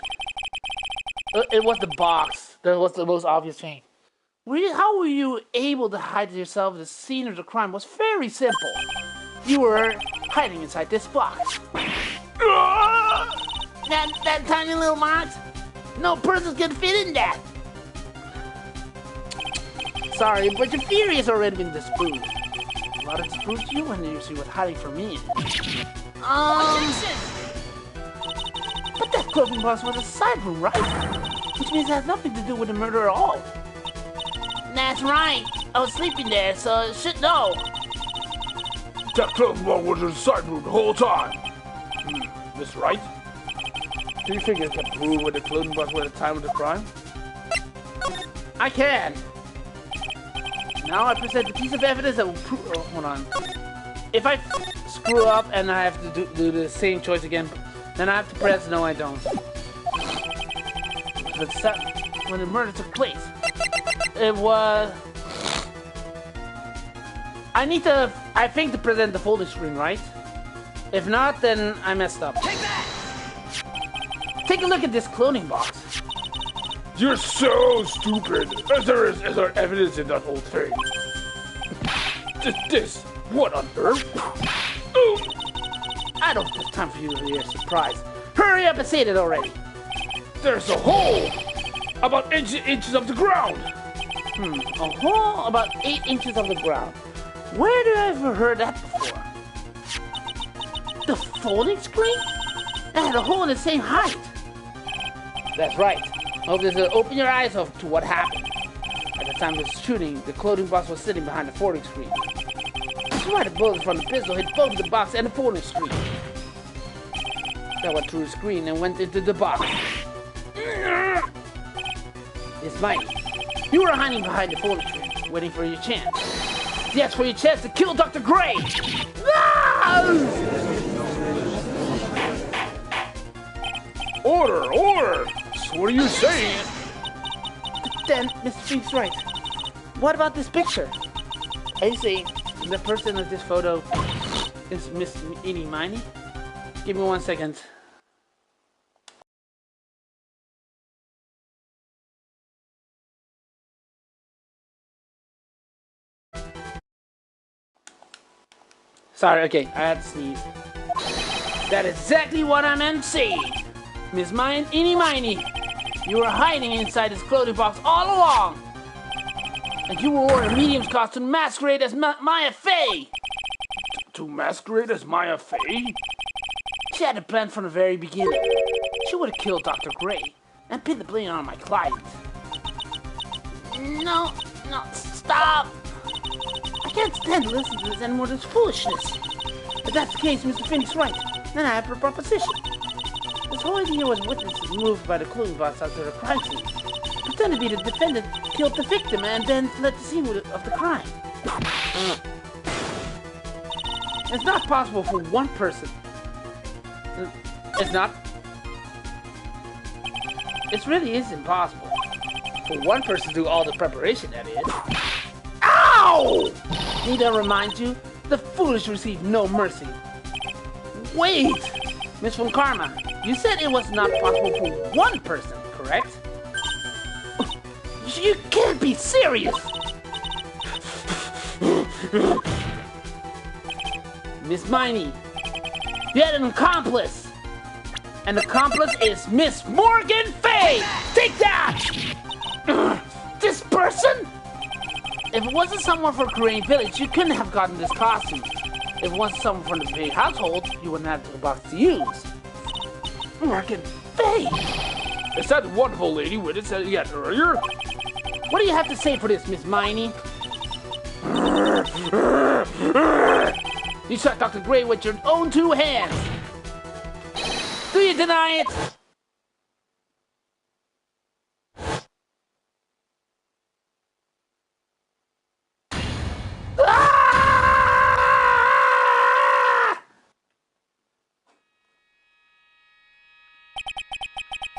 It was the box. That was the most obvious thing. How were you able to hide yourself at the scene of the crime was very simple. You were hiding inside this box. That tiny little box? No person's gonna fit in that. Sorry, but your theory has already been disproved. A lot of disproved you when you see what's hiding from me. Objection! But that clothing box was a side room, right? Which means it has nothing to do with the murder at all. That's right. I was sleeping there, so I should know. That clothing box was in the side room the whole time. This right? Do you figure you can prove where the clothing box was at the time of the crime? I can. Now I present a piece of evidence that will prove. Oh, hold on. If I screw up and I have to do the same choice again, then I have to press no, I don't. When the murder took place, It was... I think to present the folding screen, right? If not, then I messed up. Take that! take a look at this clothing box. You're so stupid. As there is evidence in that whole thing. This. What on earth? I don't have time for you to be a surprise. Hurry up and say it already. There's a hole about inches of the ground. A hole about 8 inches of the ground. Where did I ever heard that before? The folding screen? It had a hole in the same height. That's right. Hope this will open your eyes up to what happened. At the time of the shooting, the clothing box was sitting behind the folding screen. That's why the bullet from the pistol hit both the box and the folding screen. That went through the screen and went into the box. It's Mike. You were hiding behind the folding screen, waiting for your chance. Yes, for your chance to kill Dr. Gray! No! Order! So what are you saying? But then, Mr. Fink's right. What about this picture? I see. The person of this photo is Miss Eeny Miney. Give me 1 second. Sorry, okay, I had to sneeze. That is exactly what I meant to say. Miss Eeny Miney, you were hiding inside this clothing box all along. And you were wearing a medium's costume to masquerade as Maya Fey. To masquerade as Maya Fey? She had a plan from the very beginning. She would have killed Dr. Gray and pinned the blame on my client. No, stop! I can't stand to listen to this anymore. This foolishness. If that's the case, Mr. Phoenix right. Then I have a proposition. This whole idea was witnesses moved by the clothing box after the crime scene. Pretend to be the defendant, killed the victim, and then fled the scene of the crime. It's not possible for one person. It's not. It really is impossible for one person to do all the preparation, that is. Ow! Need I remind you? The foolish receive no mercy. Wait! Miss Von Karma, you said it was not possible for one person, correct? You can't be serious! Miss Miney, you had an accomplice! An accomplice is Miss Morgan Fay! Take that! This person? If it wasn't someone from Korean Village, you couldn't have gotten this costume. If it wasn't someone from the Bay household, you wouldn't have the box to use. Morgan Fay! Is that wonderful lady with it said yet earlier? What do you have to say for this, Miss Miney? You shot Dr. Gray with your own 2 hands. Do you deny it?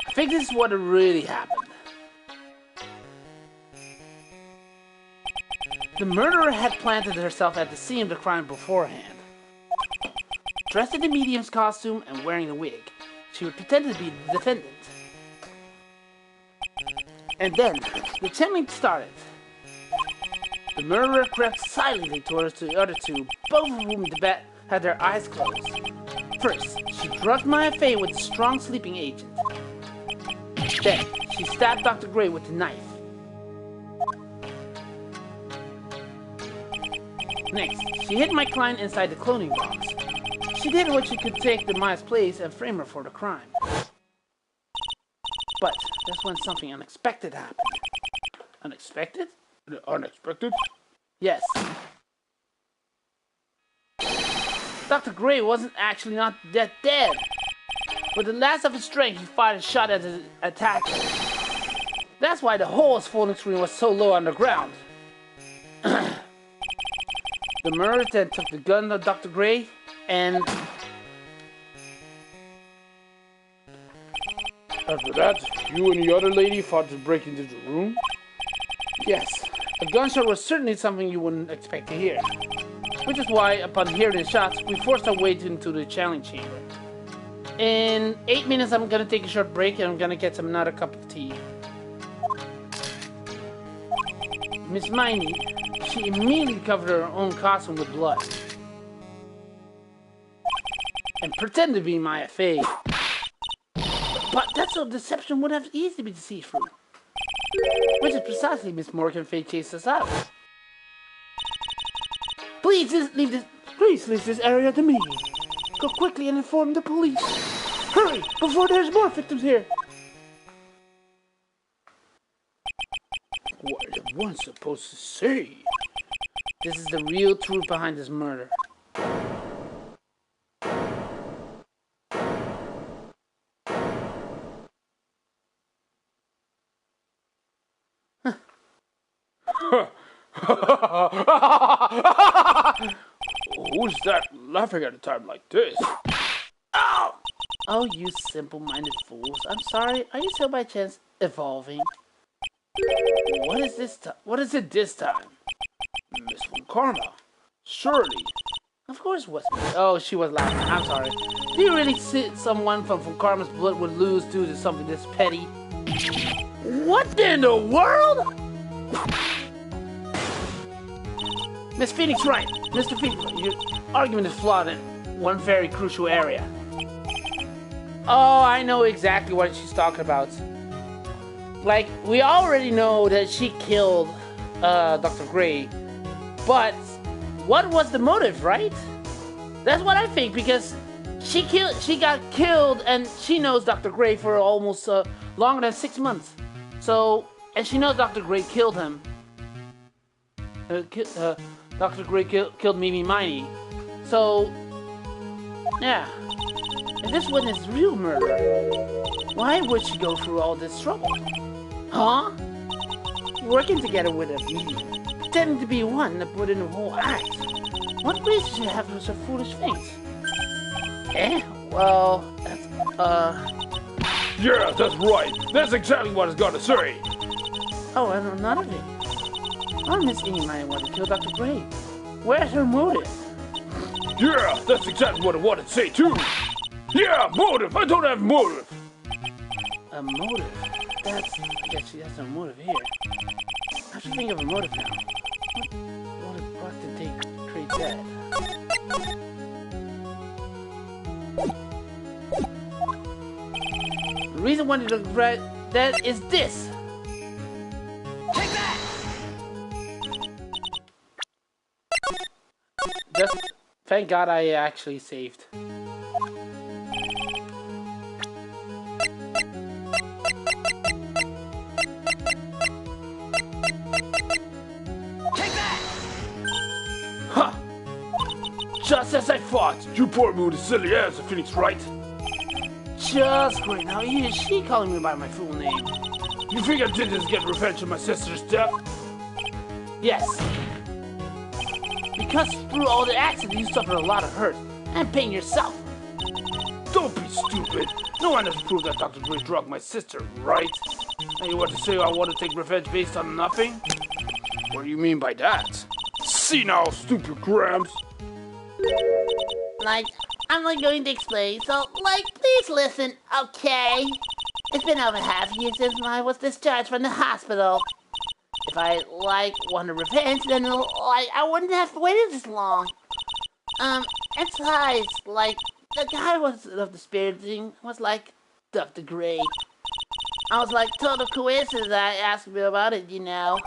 I think this is what really happened. The murderer had planted herself at the scene of the crime beforehand. Dressed in the medium's costume and wearing a wig, she would pretend to be the defendant. And then, the chilling started. The murderer crept silently towards the other two, both of whom the bat had their eyes closed. First, she drugged Maya Fey with a strong sleeping agent. Then, she stabbed Dr. Gray with the knife. Next, she hid my client inside the cloning box. She did what she could take the Maya's place and frame her for the crime. But that's when something unexpected happened. Unexpected? Unexpected? Yes. Dr. Gray wasn't actually not that dead. With the last of his strength, he fired a shot at his attacker. That's why the whole folding screen was so low on the ground. The murderer then took the gun of Dr. Gray and... After that, you and the other lady fought to break into the room? Yes, a gunshot was certainly something you wouldn't expect to hear. Which is why, upon hearing the shots, we forced our way into the challenge chamber. In 8 minutes, I'm gonna take a short break and I'm gonna get another cup of tea. Miss Miney, she immediately covered her own costume with blood. And pretended to be Maya Fey. But that sort of deception would have easily been deceived through. Which is precisely Miss Morgan Fey chased us out. Please leave this area to me. Go quickly and inform the police. Hurry, before there's more victims here. What is one supposed to say? This is the real truth behind this murder. Who's that laughing at a time like this? Ow! Oh, you simple-minded fools. I'm sorry. Are you still by chance evolving? What is this time? What is it this time? Miss Von Karma. Surely. Of course it was me. Oh, she was laughing. I'm sorry. Do you really think someone from Karma's blood would lose due to something this petty? What in the world? Miss Phoenix, right. Mr. Phoenix, your argument is flawed in one very crucial area. Oh, I know exactly what she's talking about. Like, we already know that she killed Dr. Gray, but what was the motive, right? That's what I think, because she got killed and she knows Dr. Gray for almost longer than 6 months. So, and she knows Dr. Gray killed him. Dr. Gray killed Mimi Miney. So, yeah. If this wasn't his real murder, why would she go through all this trouble? Huh? Working together with a medium, pretending to be one that put in the whole act. What reason should have for such foolish things? Eh? Well, that's, Yeah, that's right. That's exactly what I was gonna say. Oh, and another thing. Why Miss Amy might want to kill Dr. Gray? Where's her motive? Yeah, that's exactly what I wanted to say too. Yeah, motive. I don't have motive. A motive? I guess she has no motive here. I have to think of a motive now. What did they create that? The reason why they look red, that is this. Take that! Just thank God I actually saved. Take that! Huh. Just as I thought. You poor me with a silly ass, Phoenix, right? Just great. Now is she calling me by my full name? You think I did this to get revenge on my sister's death? Yes. Because through all the accidents, you suffered a lot of hurt and pain yourself. Don't be stupid. No one has proved that Dr. Gray drugged my sister, right? And you want to say I want to take revenge based on nothing? What do you mean by that? See now, stupid Grams. Like, I'm not going to explain, so, like, please listen, okay? It's been over half a year since I was discharged from the hospital. If I, like, wanted revenge, then, like, I wouldn't have waited this long. Besides, like, the guy was of the spirit thing was, like, Dr. Gray. I was, like, total coincidence I asked me about it, you know.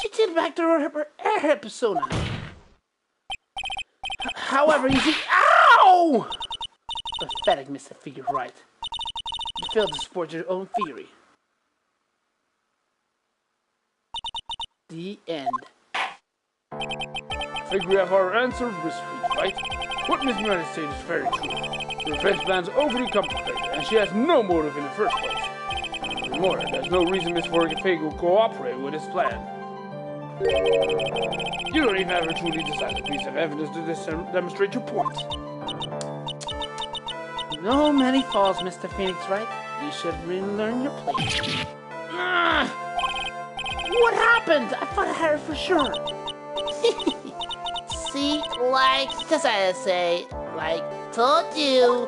She did back to her persona. However, you see, ow! Pathetic, Mr. Figure Right. You failed to support your own theory. The end. I think we have our answer, Miss Freak, right? What Miss Mary said is very true. The revenge plan's overly complicated, and she has no motive in the first place. Furthermore, there's no reason Miss Fig will cooperate with his plan. You don't even have a truly decisive piece of evidence to demonstrate your point. No many falls, Mr. Phoenix, right? You should relearn your place. What happened? I thought I had it for sure. See, like, just as I say, like, told you.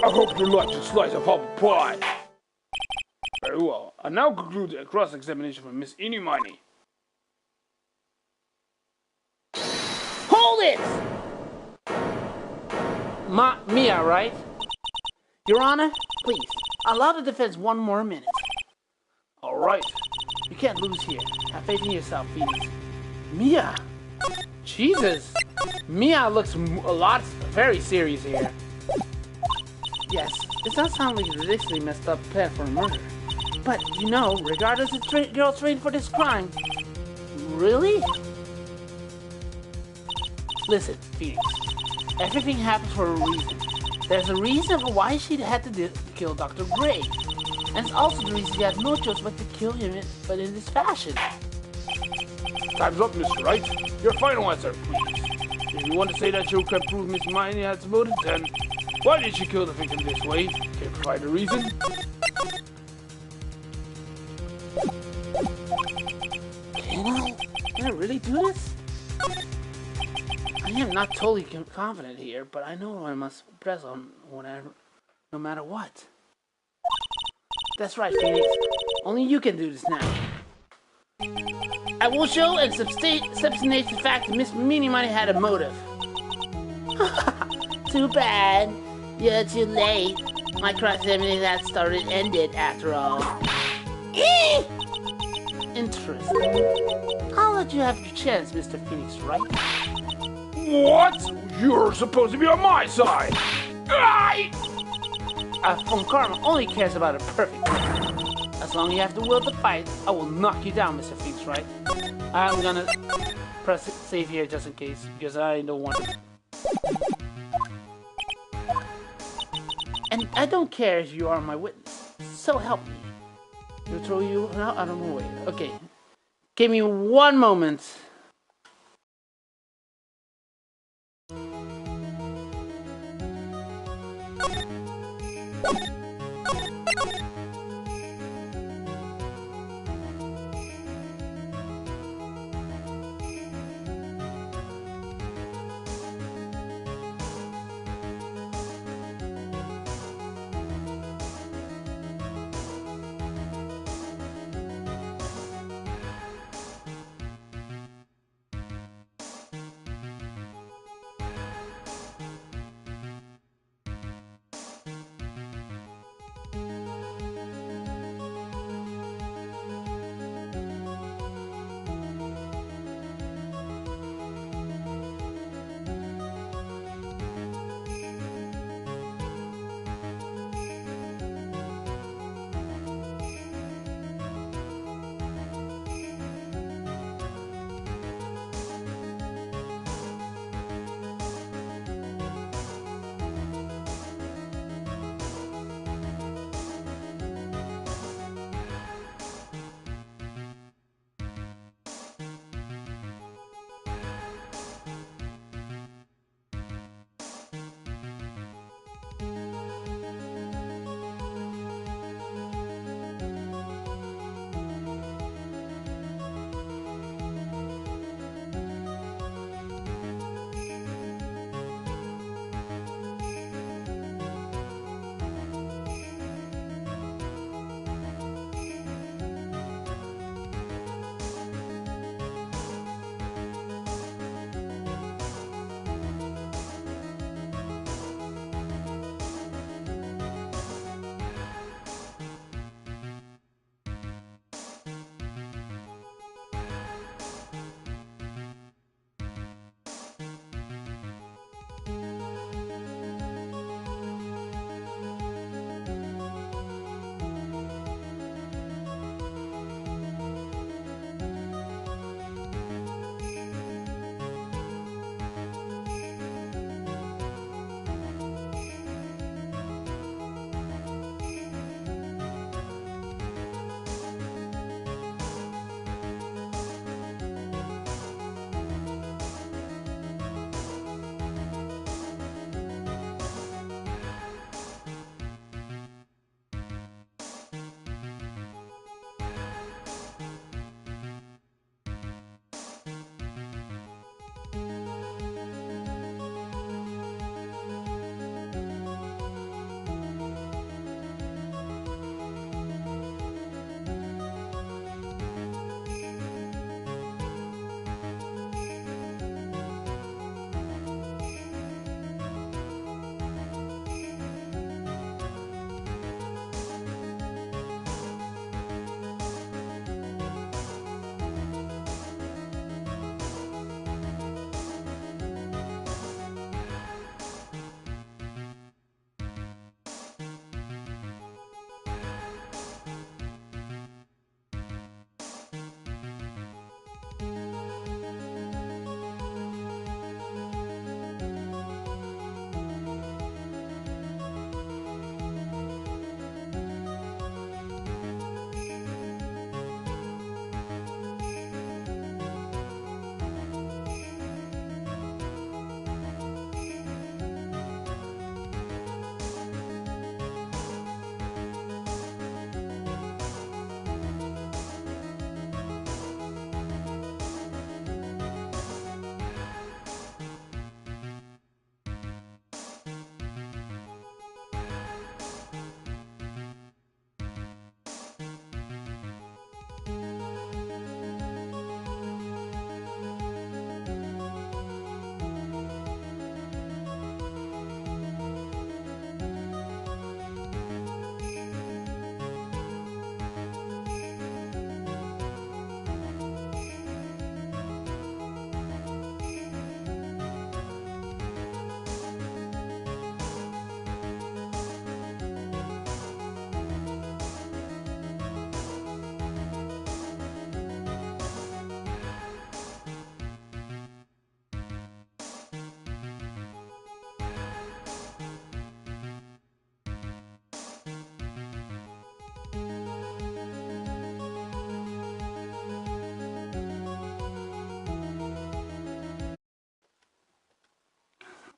I hope you liked your slice of apple pie. Very well. I now conclude the cross-examination from Miss Eeny Miny. Hold it! Mia, right? Your Honor, please, allow the defense one more minute. All right. You can't lose here. Have faith in yourself, Phoenix. Mia! Jesus! Mia looks very serious here. Yes, it does sound like a ridiculously messed up plan for a murder. But, you know, regardless of girl's trained for this crime. Really? Listen, Phoenix. Everything happens for a reason. There's a reason for why she had to kill Dr. Gray. And it's also the reason she had no choice but to kill him in this fashion. Time's up, Mr. Wright. Your final answer, please. If you want to say that you can prove Miss Miney has motive, then why did she kill the victim this way? Can you provide a reason? Can I really do this? I am not totally confident here, but I know I must press on no matter what. That's right, Phoenix. Only you can do this now. I will show and substantiate the fact that Miss Meanie Money had a motive. Too bad. You're too late. My cross-examination that started ended after all. Interesting. I'll let you have your chance, Mr. Phoenix, right? What? You're supposed to be on my side! Von Karma only cares about a perfect man. As long as you have the will to fight, I will knock you down, Mr. Phoenix, right? I'm gonna press save here just in case, because I don't want to. And I don't care if you are my witness. So help me. We'll throw you out of my way. Okay. Give me one moment.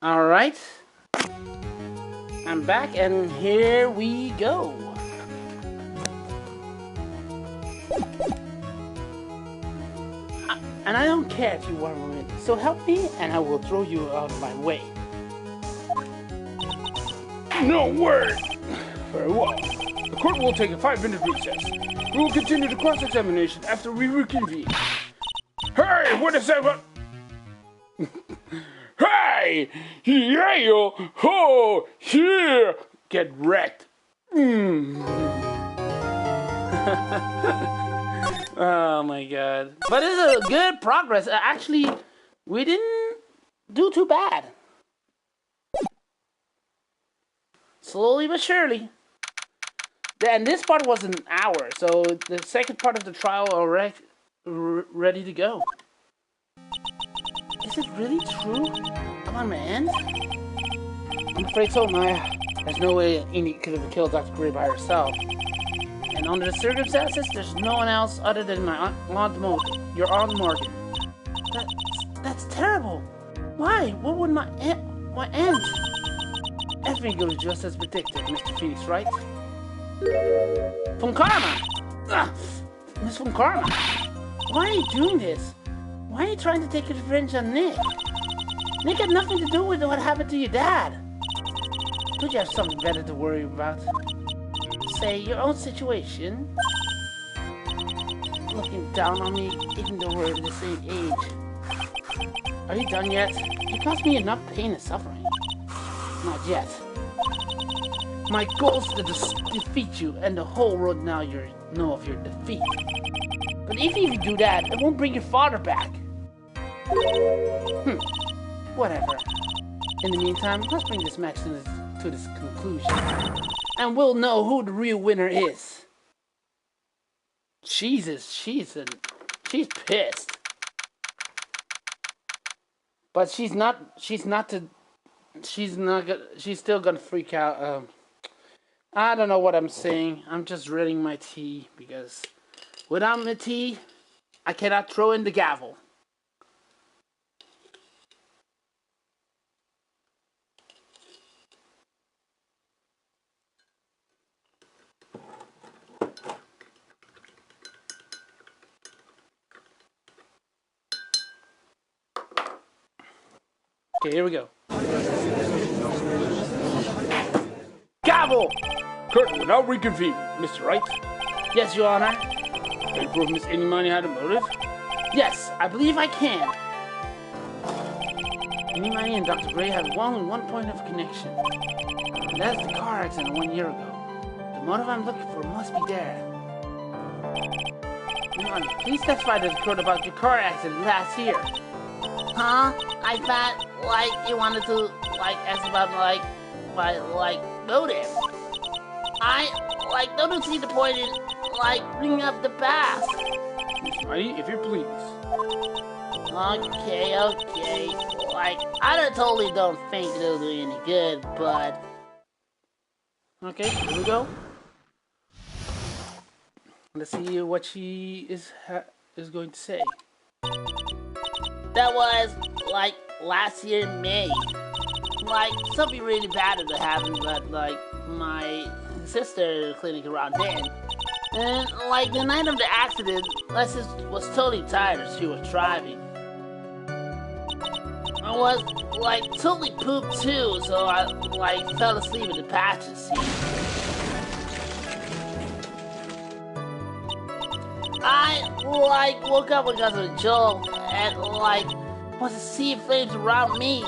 Alright. I'm back and here we go. And I don't care if you want to win. So help me and I will throw you out of my way. No way! Very well. The court will take a 5-minute recess. We will continue the cross-examination after we reconvene. Hey, what is that? Hey! Yeah! Ho! Here! Get wrecked. Oh my god. But it's a good progress. Actually, we didn't do too bad. Slowly but surely. And this part was an hour, so the second part of the trial already ready to go. Is it really true? Come on, man. I'm afraid so, Maya. There's no way Enid could have killed Dr. Gray by herself. And under the circumstances, there's no one else other than my Aunt Morgan. Your Aunt Morgan. That's terrible. Why? What would my aunt? Everything goes just as predicted, Mr. Phoenix, right? Von Karma! Miss Von Karma! Why are you doing this? Why are you trying to take revenge on Nick? Nick had nothing to do with what happened to your dad. Don't you have something better to worry about? Say, your own situation? Looking down on me, even though we're the same age. Are you done yet? You caused me enough pain and suffering. Not yet. My goal is to defeat you, and the whole world now know of your defeat. But if you do that, it won't bring your father back. Whatever. In the meantime, let's bring this match to this conclusion. And we'll know who the real winner is. Jesus, she's pissed. But she's still gonna freak out. I don't know what I'm saying. I'm just reading my tea because without my tea, I cannot throw in the gavel. Okay, here we go. Gavel! Court will now reconvene, Mr. Wright. Yes, Your Honor. Can you prove Miss Inimani had a motive? Yes, I believe I can. Inimani and Dr. Gray have one point of connection. And that's the car accident 1 year ago. The motive I'm looking for must be there. Inimani, please testify to the court about your car accident last year. Huh? I thought, like, you wanted to, like, ask about, my motive. I, don't see the point in, bringing up the past. Miss Mighty, if you please. Okay. I totally don't think it'll do any good, but... Okay, here we go. Let's see what she is going to say. That was, last year in May. Something really bad had happened, but, my sister in the clinic around then. And, the night of the accident, Leslie was totally tired as she was driving. I was, totally pooped too, so I, fell asleep in the passenger seat. I, woke up because of a jolt, and, was to see flames around me.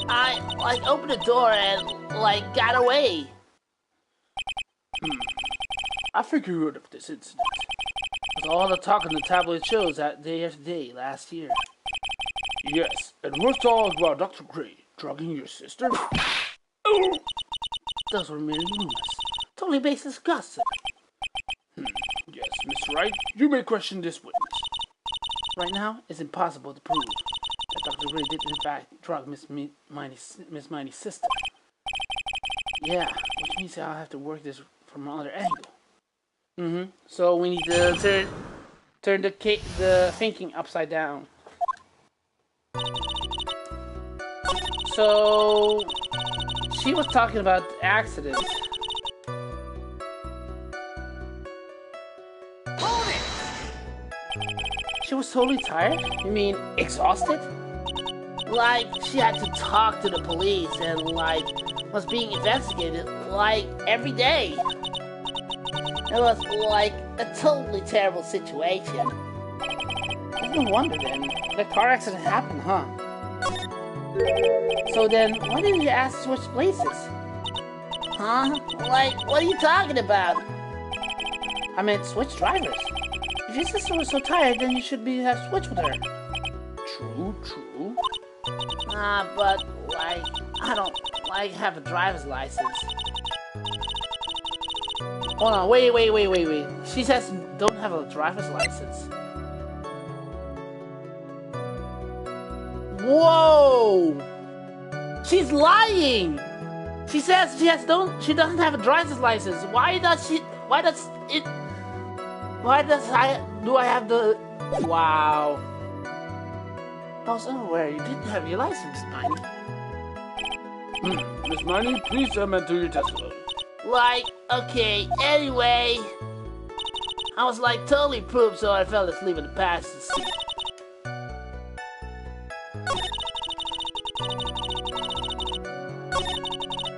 I, opened the door and, got away. I think you heard of this incident. With all the talk on the tabloid shows that day after day last year. Yes, and worst of all about Dr. Gray drugging your sister? Oh! Those were merely rumors. Totally baseless gossip. Yes, Mr. Wright, you may question this witness. Right now, it's impossible to prove that Dr. Gray did in fact drug Miss Miney's sister. Yeah, which means I'll have to work this from another angle. So we need to turn the thinking upside down. So she was talking about the accident. Hold it! She was totally tired? You mean exhausted? Like, she had to talk to the police and, like, was being investigated, like, every day. It was, like, a totally terrible situation. No wonder then. The car accident happened, huh? So then, why didn't you ask to switch places? Huh? Like, what are you talking about? I meant switch drivers. If your sister was so tired, then you should have switched with her. True, true. But, like, I don't, like, have a driver's license. Hold on, wait. She says don't have a driver's license. Whoa! She's lying! She says she doesn't have a driver's license. Do I have the... Wow. I was unaware you didn't have your license, Miney. Miss Miney, please enter your testimony. Like, okay, anyway, I was like totally pooped, so I fell asleep in the passenger seat.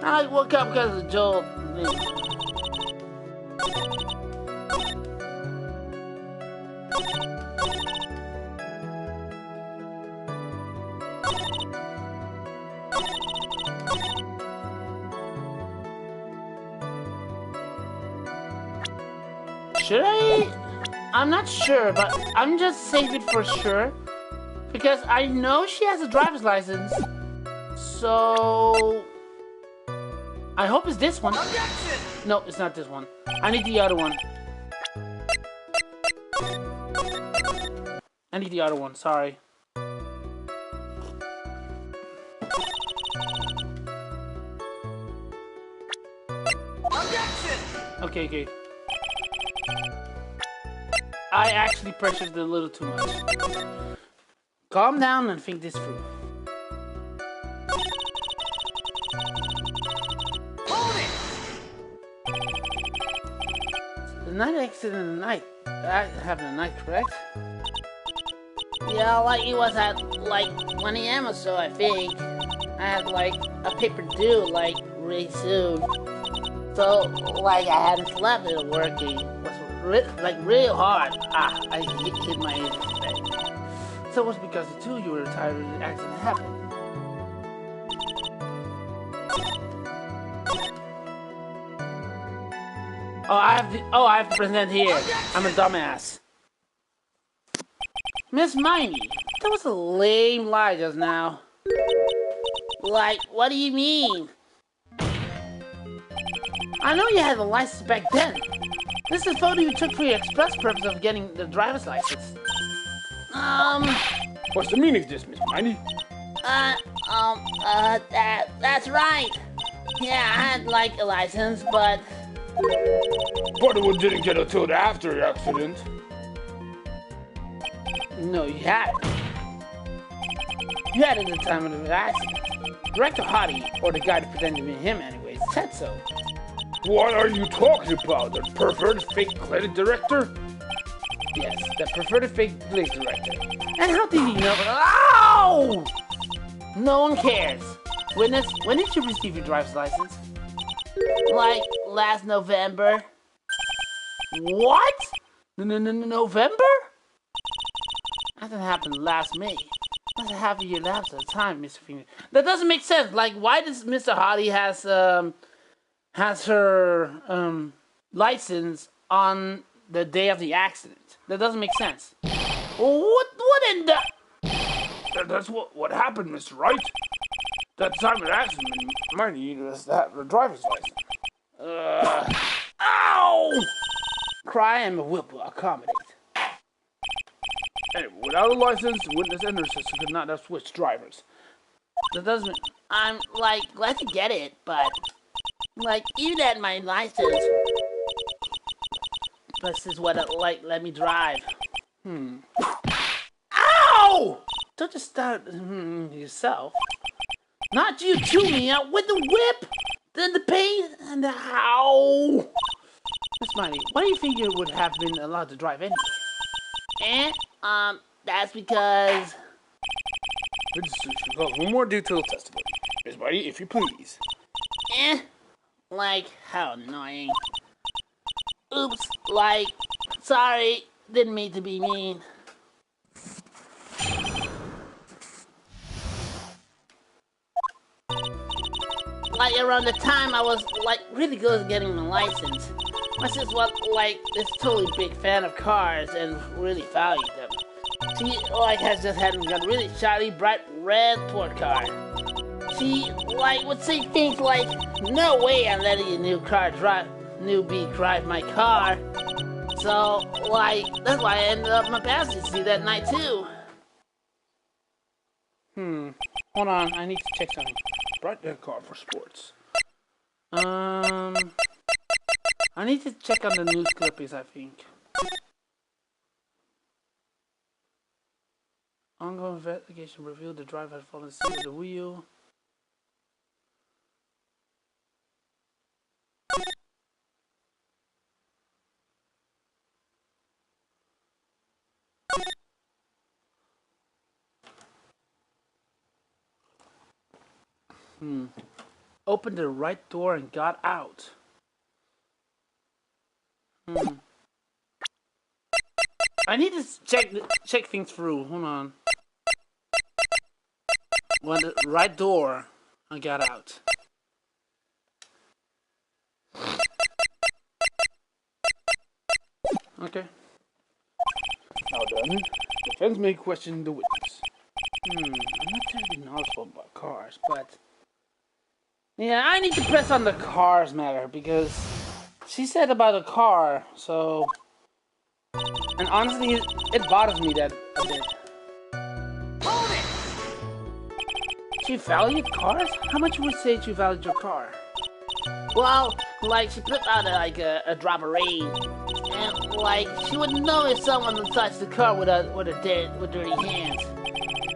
I woke up because of the jolt. Should I? I'm not sure, but I'm just saving it for sure. Because I know she has a driver's license. So... I hope it's this one. Objection! No, it's not this one. I need the other one. I need the other one, sorry. Objection! Okay. I actually pressured it a little too much. Calm down and think this through. Hold it! The night accident in the night. That happened at night, correct? Yeah, like it was at like 1 a.m. or so, I think. I had like a paper due like really soon. So like I hadn't slept and working. Like real hard. I hit my head. So it was because the two of you were tired when the accident happened. I have to present here. I'm a dumbass. Miss Miney, that was a lame lie just now. Like, what do you mean? I know you had a license back then. This is a photo you took for your express purpose of getting the driver's license. What's the meaning of this, Miss Miney? That's right. Yeah, I had like a license, but... But it didn't get until after the accident. No, you had it. You had it at the time of the accident. Director Hottie, or the guy that pretended to be him anyways, said so. What are you talking about? The perverted fake clinic director? Yes, the perverted fake clinic director. And how did he know? Ow! No one cares. Witness, when did you receive your driver's license? Like, last November. What? November? That didn't happen last May. That's a half a year lapse at a time, Mr. Phoenix. That doesn't make sense. Like, why does Mr. Hottie has her license on the day of the accident? That doesn't make sense. What in the... That's what happened, Mr. Wright. That time of the accident, Miney has to have a driver's license. Ow! Cry and whip will accommodate. Anyway, without a license, the witness and her sister could not have switched drivers. That doesn't... I'm, like, glad to get it, but... Like, even at my license... This is what, like, let me drive. Ow! Don't just start yourself. Not you chew me out with the whip, then the pain, and the how. Miss Mighty, why do you think you would have been allowed to drive anyway? That's because... One more detailed testimony. Miss Mighty, if you please. Like, how annoying. Oops, like, sorry, didn't mean to be mean. Like, around the time I was, like, really good at getting my license, my sister was, like, this totally big fan of cars and really valued them. She, like, has just had a really shiny, bright red sport car. She, like, would say things like, no way I'm letting a newbie drive my car. So, like, that's why I ended up in my passenger seat that night, too. Hold on, I need to check something. Bright red car for sports. I need to check on the news clippings, I think. Ongoing investigation revealed the driver had fallen asleep at the wheel. Opened the right door and got out. I need to check things through. Hold on. Went the right door and got out. Okay. Now done. Defense may question the witness. I'm not terribly knowledgeable about cars, but yeah, I need to press on the cars matter because she said about a car, so, and honestly, it bothers me that a bit. She valued cars? How much would you say she valued your car? Well, like, she flipped out a drop of rain. And, like, she wouldn't know if someone would touch the car with dirty hands.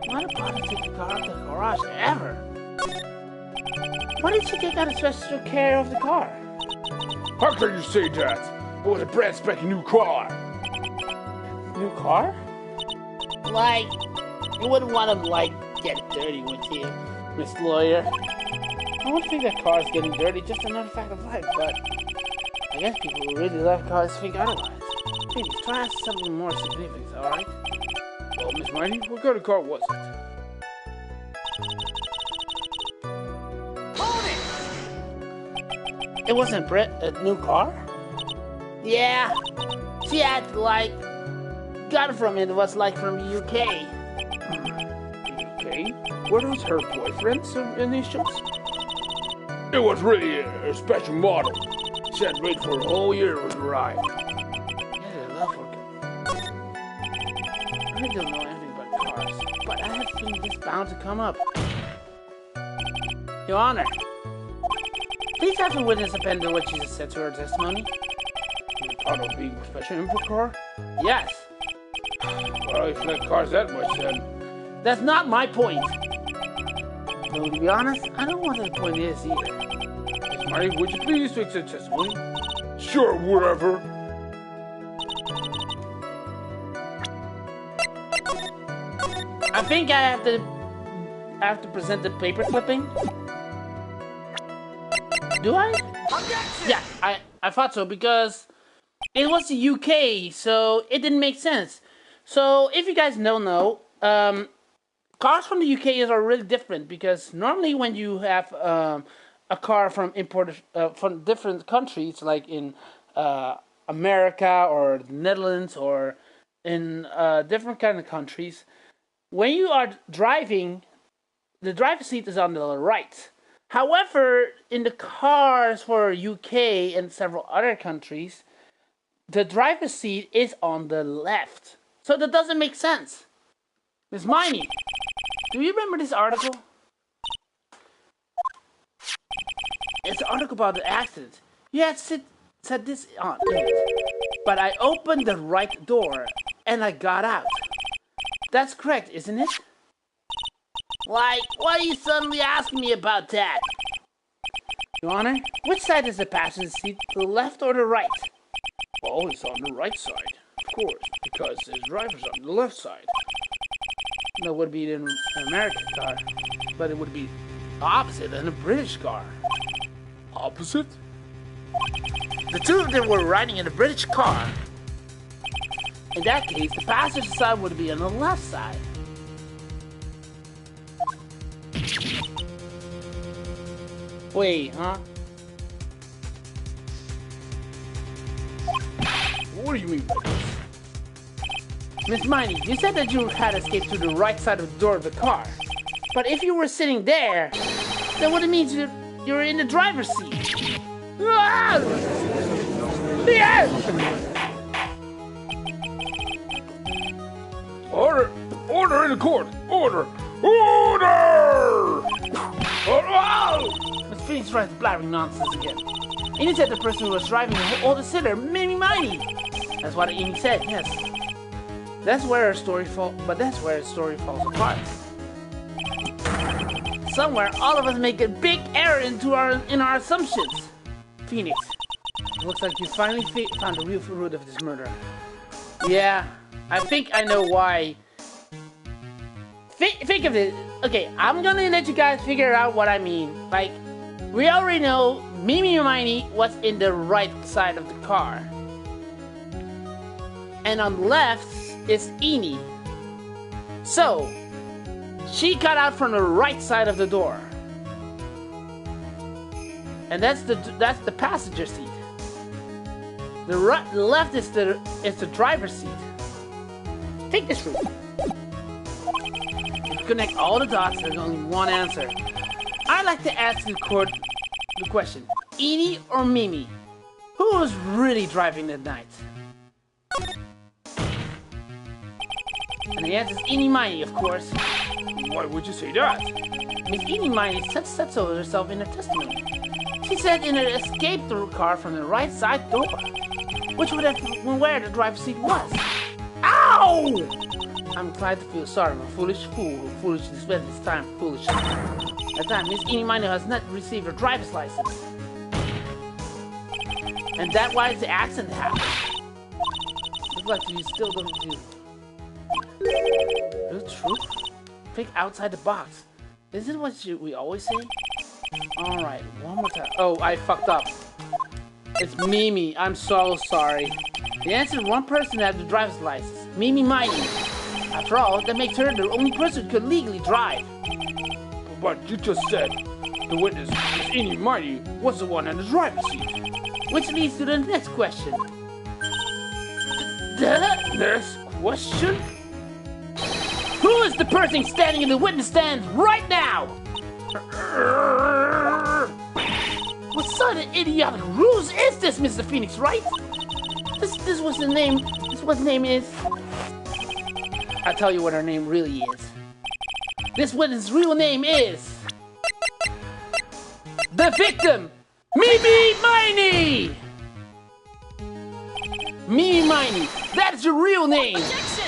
Why did Bobby take the car out of the garage ever? Why did she take out a special care of the car? How can you say that? It was a brand spanking new car. New car? Like, you wouldn't want to, like, get it dirty, would you, Miss Lawyer? I don't think that car is getting dirty, just another fact of life, but I guess people who really love cars think otherwise. Please, try something more significant, alright? Well, Miss Mighty, what kind of car was it? It wasn't a new car? Yeah. She had, like, got it from it. It was, like, from the UK. UK? Were those her boyfriend's initials? It was really a special model. She had waited for a whole year to arrive. Yeah, I love working. I really don't know anything about cars, but I have a feeling this bound to come up. Your Honor, please have the witness append to what she just said to her testimony. Part of being a special import car? Yes. Well, if you like cars that much, then... That's not my point. Though, to be honest, I don't know what the point is either. Miss Mighty, would you please to accept testimony? Sure, whatever. I think I have to present the paper clipping. Do I? Objection! Yeah, I thought so because it was the UK, so it didn't make sense. So if you guys don't know, cars from the UK are really different because normally when you have a car from imported from different countries, like in America or the Netherlands or in different kind of countries, when you are driving, the driver's seat is on the right. However, in the cars for UK and several other countries, the driver's seat is on the left. So that doesn't make sense. Miss Miney, do you remember this article? It's an article about the accident. You had said this on it. But I opened the right door and I got out. That's correct, isn't it? Like, why are you suddenly asking me about that? Your Honor, which side is the passenger seat, the left or the right? Well, it's on the right side, of course, because the driver's on the left side. That would be an American car, but it would be Opposite in a British car. Opposite? The two of them were riding in a British car. In that case, the passenger side would be on the left side. Wait, huh? What do you mean by this? Miss Miney, you said that you had escaped through the right side of the door of the car. But if you were sitting there, then what it means you're in the driver's seat. Ah! Yeah! Order! Order in the court! Order! Order! Miss Phoenix tries blabbering nonsense again. Amy said the person who was driving the older sitter, Mimi Miney. That's what Amy said, yes. That's where her story falls apart. Somewhere, all of us make a big error in our assumptions. Phoenix, it looks like you finally found the real root of this murder. Yeah, I think I know why. Think of it. Okay, I'm gonna let you guys figure out what I mean. Like, we already know Mimi Miney was in the right side of the car. And on the left is Eni. So, she got out from the right side of the door. And that's the passenger seat. The left is the driver's seat. Take this route. If you connect all the dots, there's only one answer. I'd like to ask the court the question: Eni or Mimi? Who was really driving that night? And the answer is Eni Miney, of course. Why would you say that? Miss Eni Miney said so herself in her testimony. She said in her escape through car from the right side door, which would have been where the driver's seat was. Ow! I'm inclined to feel sorry. I'm a foolish fool who foolishly spent his time foolishly. At that, Miss Eni Miney has not received her driver's license. And that's why the accident happened. Looks like you still don't do. The truth? Think outside the box. Isn't what we always say? Alright, one more time. Oh, I fucked up. It's Mimi. I'm so sorry. The answer is one person that has the driver's license. Mimi Miney. After all, that makes her the only person who could legally drive. But you just said the witness, Miss Eni Miney, was the one in the driver's seat. Which leads to the next question. The next question? Who is the person standing in the witness stand right now? What sort of idiotic ruse is this, Mr. Phoenix, right? This was the name. This what the name is. I'll tell you what her name really is. This witness' real name is the victim, Mimi Miney. Mimi Miney. That's your real name. Objection!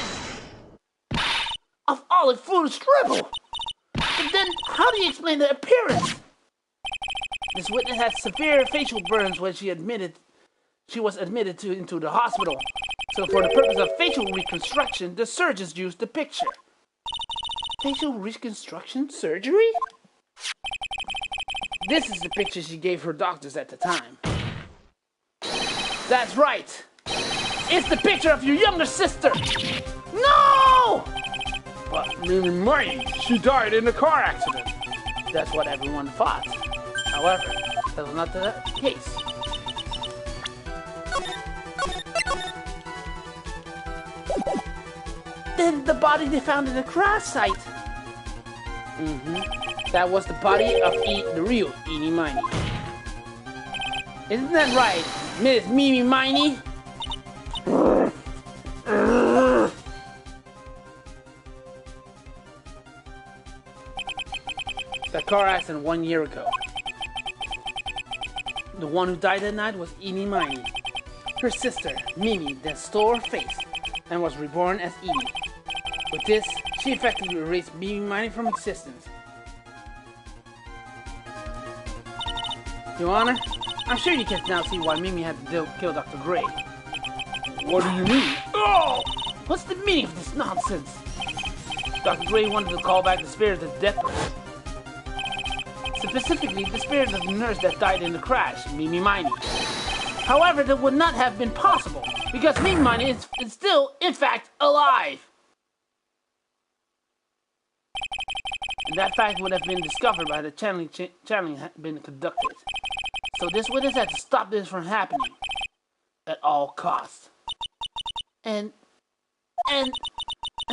Of all the foolish dribble. But then, how do you explain the appearance? This witness had severe facial burns when she was admitted into the hospital. So for the purpose of facial reconstruction, the surgeons used the picture. Facial reconstruction surgery? This is the picture she gave her doctors at the time. That's right. It's the picture of your younger sister. No! But Mimi Miney, she died in a car accident. That's what everyone thought. However, that was not the case. Then the body they found in the crash site. That was the body of the real Eni Miney. Isn't that right, Miss Mimi Miney? That car accident 1 year ago. The one who died that night was Eni Miney. Her sister, Mimi, then stole her face and was reborn as Eni. With this, She effectively erased Mimi Mining from existence. Your Honor, I'm sure you can now see why Mimi had to kill Dr. Gray. What do you mean? Oh! What's the meaning of this nonsense? Dr. Gray wanted to call back the spirit of the dead person. Specifically, the spirit of the nurse that died in the crash, Mimi Mining. However, that would not have been possible, because Mimi Mining is still, in fact, alive. And that fact would have been discovered by the channeling had been conducted. So this witness had to stop this from happening at all costs. And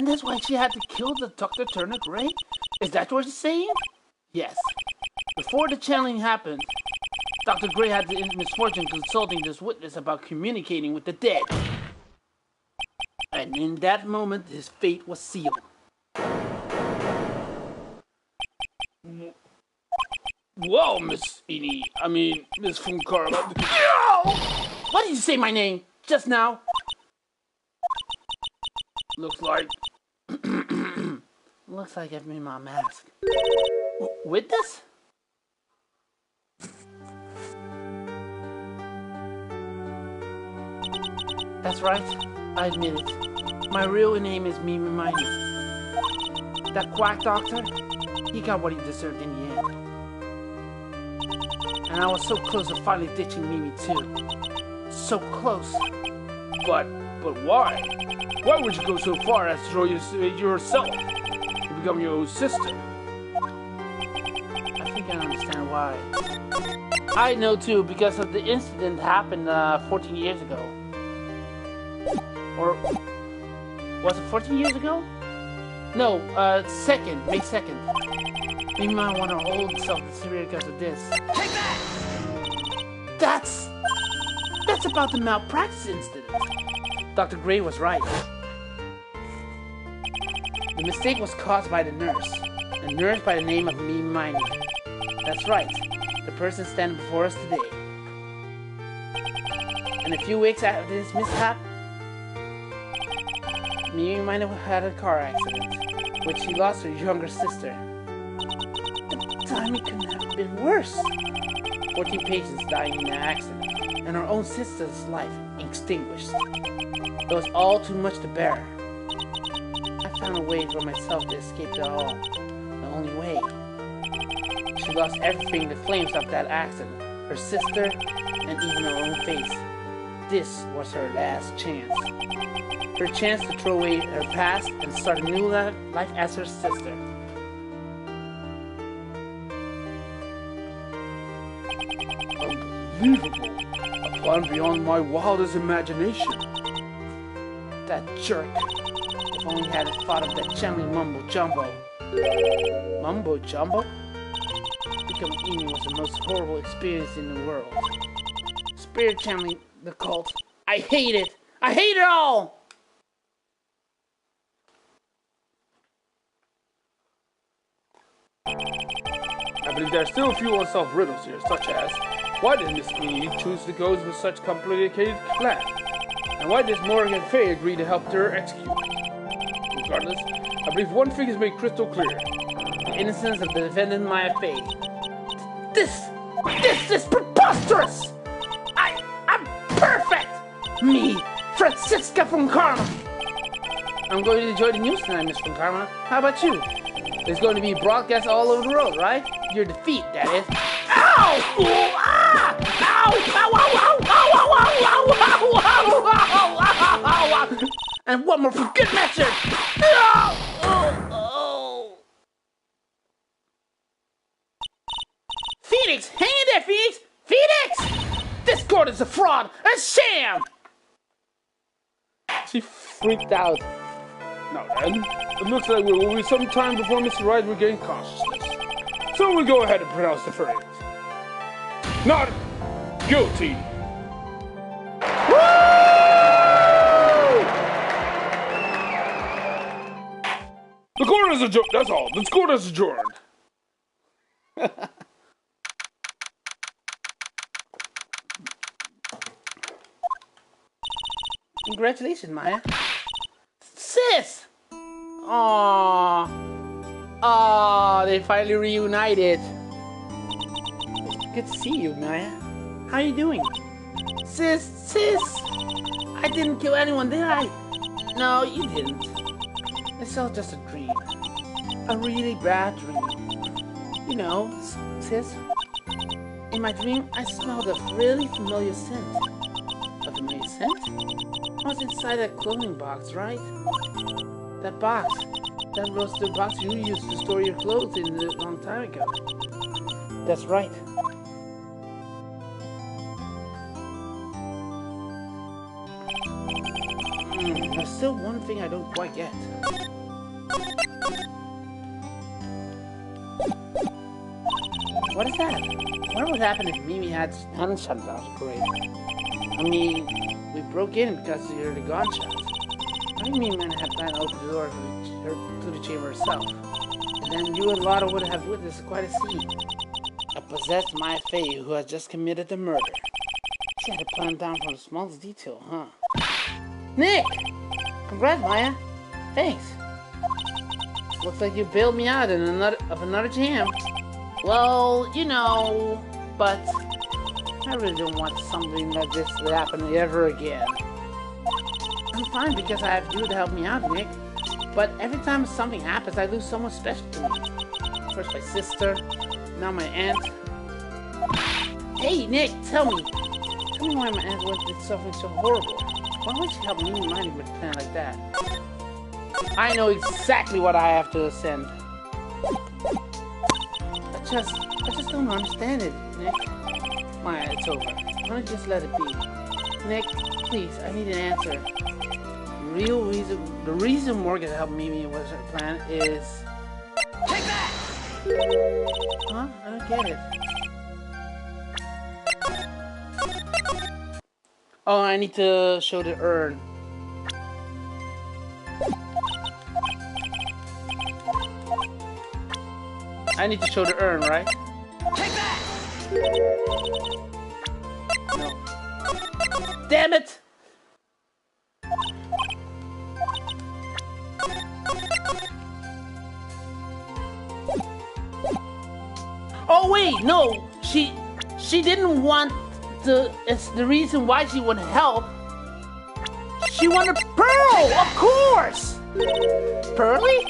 that's why she had to kill the Dr. Turner Gray? Is that what you're saying? Yes. Before the channeling happened, Dr. Gray had the misfortune consulting this witness about communicating with the dead. And in that moment, his fate was sealed. Well, Miss von Karma. Why did you say my name just now? Looks like I've made my mask. With this? That's right. I admit it. My real name is Mimi Mining. That quack doctor, he got what he deserved in the end. And I was so close to finally ditching Mimi too. So close. But why? Why would you go so far as to throw yourself to become your own sister? I think I understand why. I know too, because of the incident that happened 14 years ago. Or was it 14 years ago? No, May 2nd. Mimi might want her old self to severe because of this. Take that! That's about the malpractice incident. Dr. Gray was right. The mistake was caused by the nurse. A nurse by the name of Mimi Mining. That's right. The person standing before us today. And a few weeks after this mishap, Mimi Mining had a car accident, which she lost her younger sister. The timing couldn't have been worse. 14 patients dying in the accident, and her own sister's life extinguished. It was all too much to bear. I found a way for myself to escape it all. The only way. She lost everything in the flames of that accident. Her sister, and even her own face. This was her last chance. Her chance to throw away her past and start a new life as her sister. Unbelievable. A plan beyond my wildest imagination. That jerk. If only he had thought of that channeling mumbo jumbo. Mumbo jumbo? Becoming Amy was the most horrible experience in the world. Spirit channeling the cult. I hate it! I hate it all! I believe there are still a few unsolved riddles here, such as why did Miss Amy choose to go with such a complicated plan? And why did Morgan Fay agree to help her execute? Regardless, I believe one thing is made crystal clear. The innocence of the defendant Maya Fay. This is preposterous! I'm perfect! Me, Francisca von Karma! I'm going to enjoy the news tonight, Miss von Karma. How about you? It's going to be broadcast all over the world, right? Your defeat, that is. Ow! Ooh, ah! Ow! Ow! Ow! Ow! Ow! Ow! Ow! Ow! Ow! Ow! Ow! And one more for good measure! Oh! Phoenix! Hang in there, Phoenix! Phoenix! This court is a fraud! A sham! She freaked out. Now then, it looks like we will be some time before Mr. Wright regains consciousness. So we'll go ahead and pronounce the verdict. Not guilty. Woo! The court is adjourned. That's all. The court is adjourned. Congratulations, Maya. Sis! Aww. Oh, they finally reunited. Good to see you, Maya. How you doing? Sis! I didn't kill anyone, did I? No, you didn't. It's all just a dream. A really bad dream. You know, sis, in my dream, I smelled a really familiar scent. A familiar scent? I was inside that clothing box, right? That box. That was the box you used to store your clothes in a long time ago. That's right. There's still one thing I don't quite get. What is that? What would happen if Mimi hadn't shut down the parade? I mean, we broke in because you heard the gunshot. I mean, Mimi had planned to open the door to the chamber herself. And then you and Lotta would have witnessed quite a scene. A possessed Maya Fey who has just committed the murder. She had it planned down from the smallest detail, huh? Nick! Congrats, Maya. Thanks. Looks like you bailed me out of another jam. Well, you know, but I really don't want something like this to happen ever again. I'm fine because I have you to help me out, Nick. But every time something happens, I lose someone special to me. First my sister, now my aunt. Hey, Nick, tell me why my aunt did something so horrible. Why would she help me and Mindy with a plan like that? I know exactly what I have to send. I just don't understand it, Nick. Maya, it's over. Why don't you just let it be? Nick, please, I need an answer. The reason Morgan helped Mimi with her plan is... Take that! Huh? I don't get it. Oh, I need to show the urn. I need to show the urn, right? Take that! No. Damn it! Oh wait, no! She didn't want it's the reason why she would help. She wanted Pearl, of course! Pearly?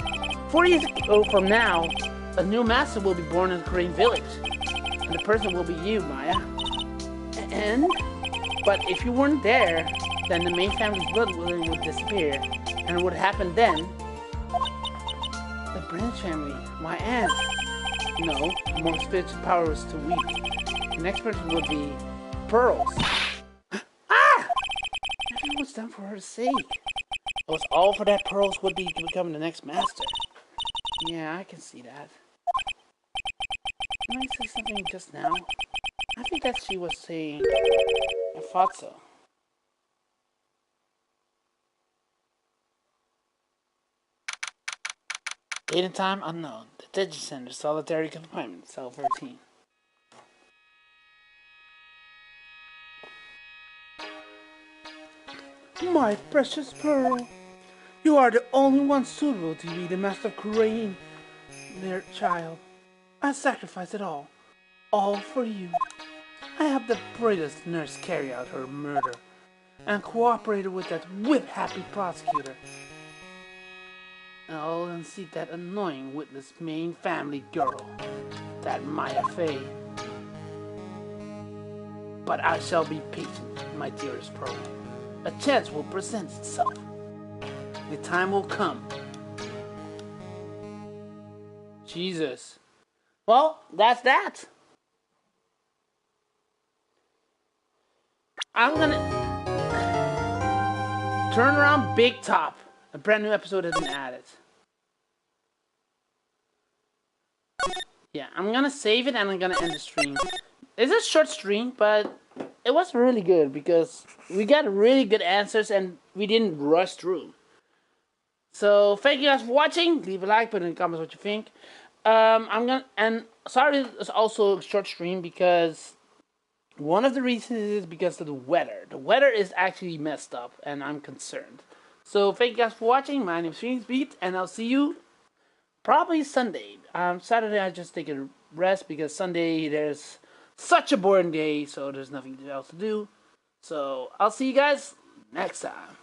4 years ago from now, a new master will be born in the Korean village. And the person will be you, Maya. But if you weren't there, then the main family's blood would disappear. And what would happen then? The branch family, my aunt. No, more spiritual power was too weak. The next person would be Pearls. Ah! Everything was done for her sake. It was all for that Pearls would become the next master. Yeah, I can see that. Did I say something just now? I think that she was saying... I thought so. Date and time unknown. Detention center, solitary confinement, cell 13. My precious Pearl, you are the only one suitable to be the master of Korean, dear child. I sacrificed it all for you. I helped the bravest nurse carry out her murder, and cooperated with that whip-happy prosecutor. And I'll unseat that annoying witness main family girl, that Maya Fey. But I shall be patient, my dearest Pearl. A chance will present itself. The time will come. Jesus. Well, that's that. I'm gonna turn around Big Top. A brand new episode has been added. Yeah, I'm gonna save it and I'm gonna end the stream. It's a short stream, but it was really good because we got really good answers and we didn't rush through. So thank you guys for watching. Leave a like, put in the comments what you think. Sorry it's also a short stream because one of the reasons is because of the weather. The weather is actually messed up and I'm concerned. So thank you guys for watching. My name is PhoenixBeat and I'll see you probably Sunday. Saturday I just take a rest because Sunday there's such a boring day, so there's nothing else to do. So I'll see you guys next time.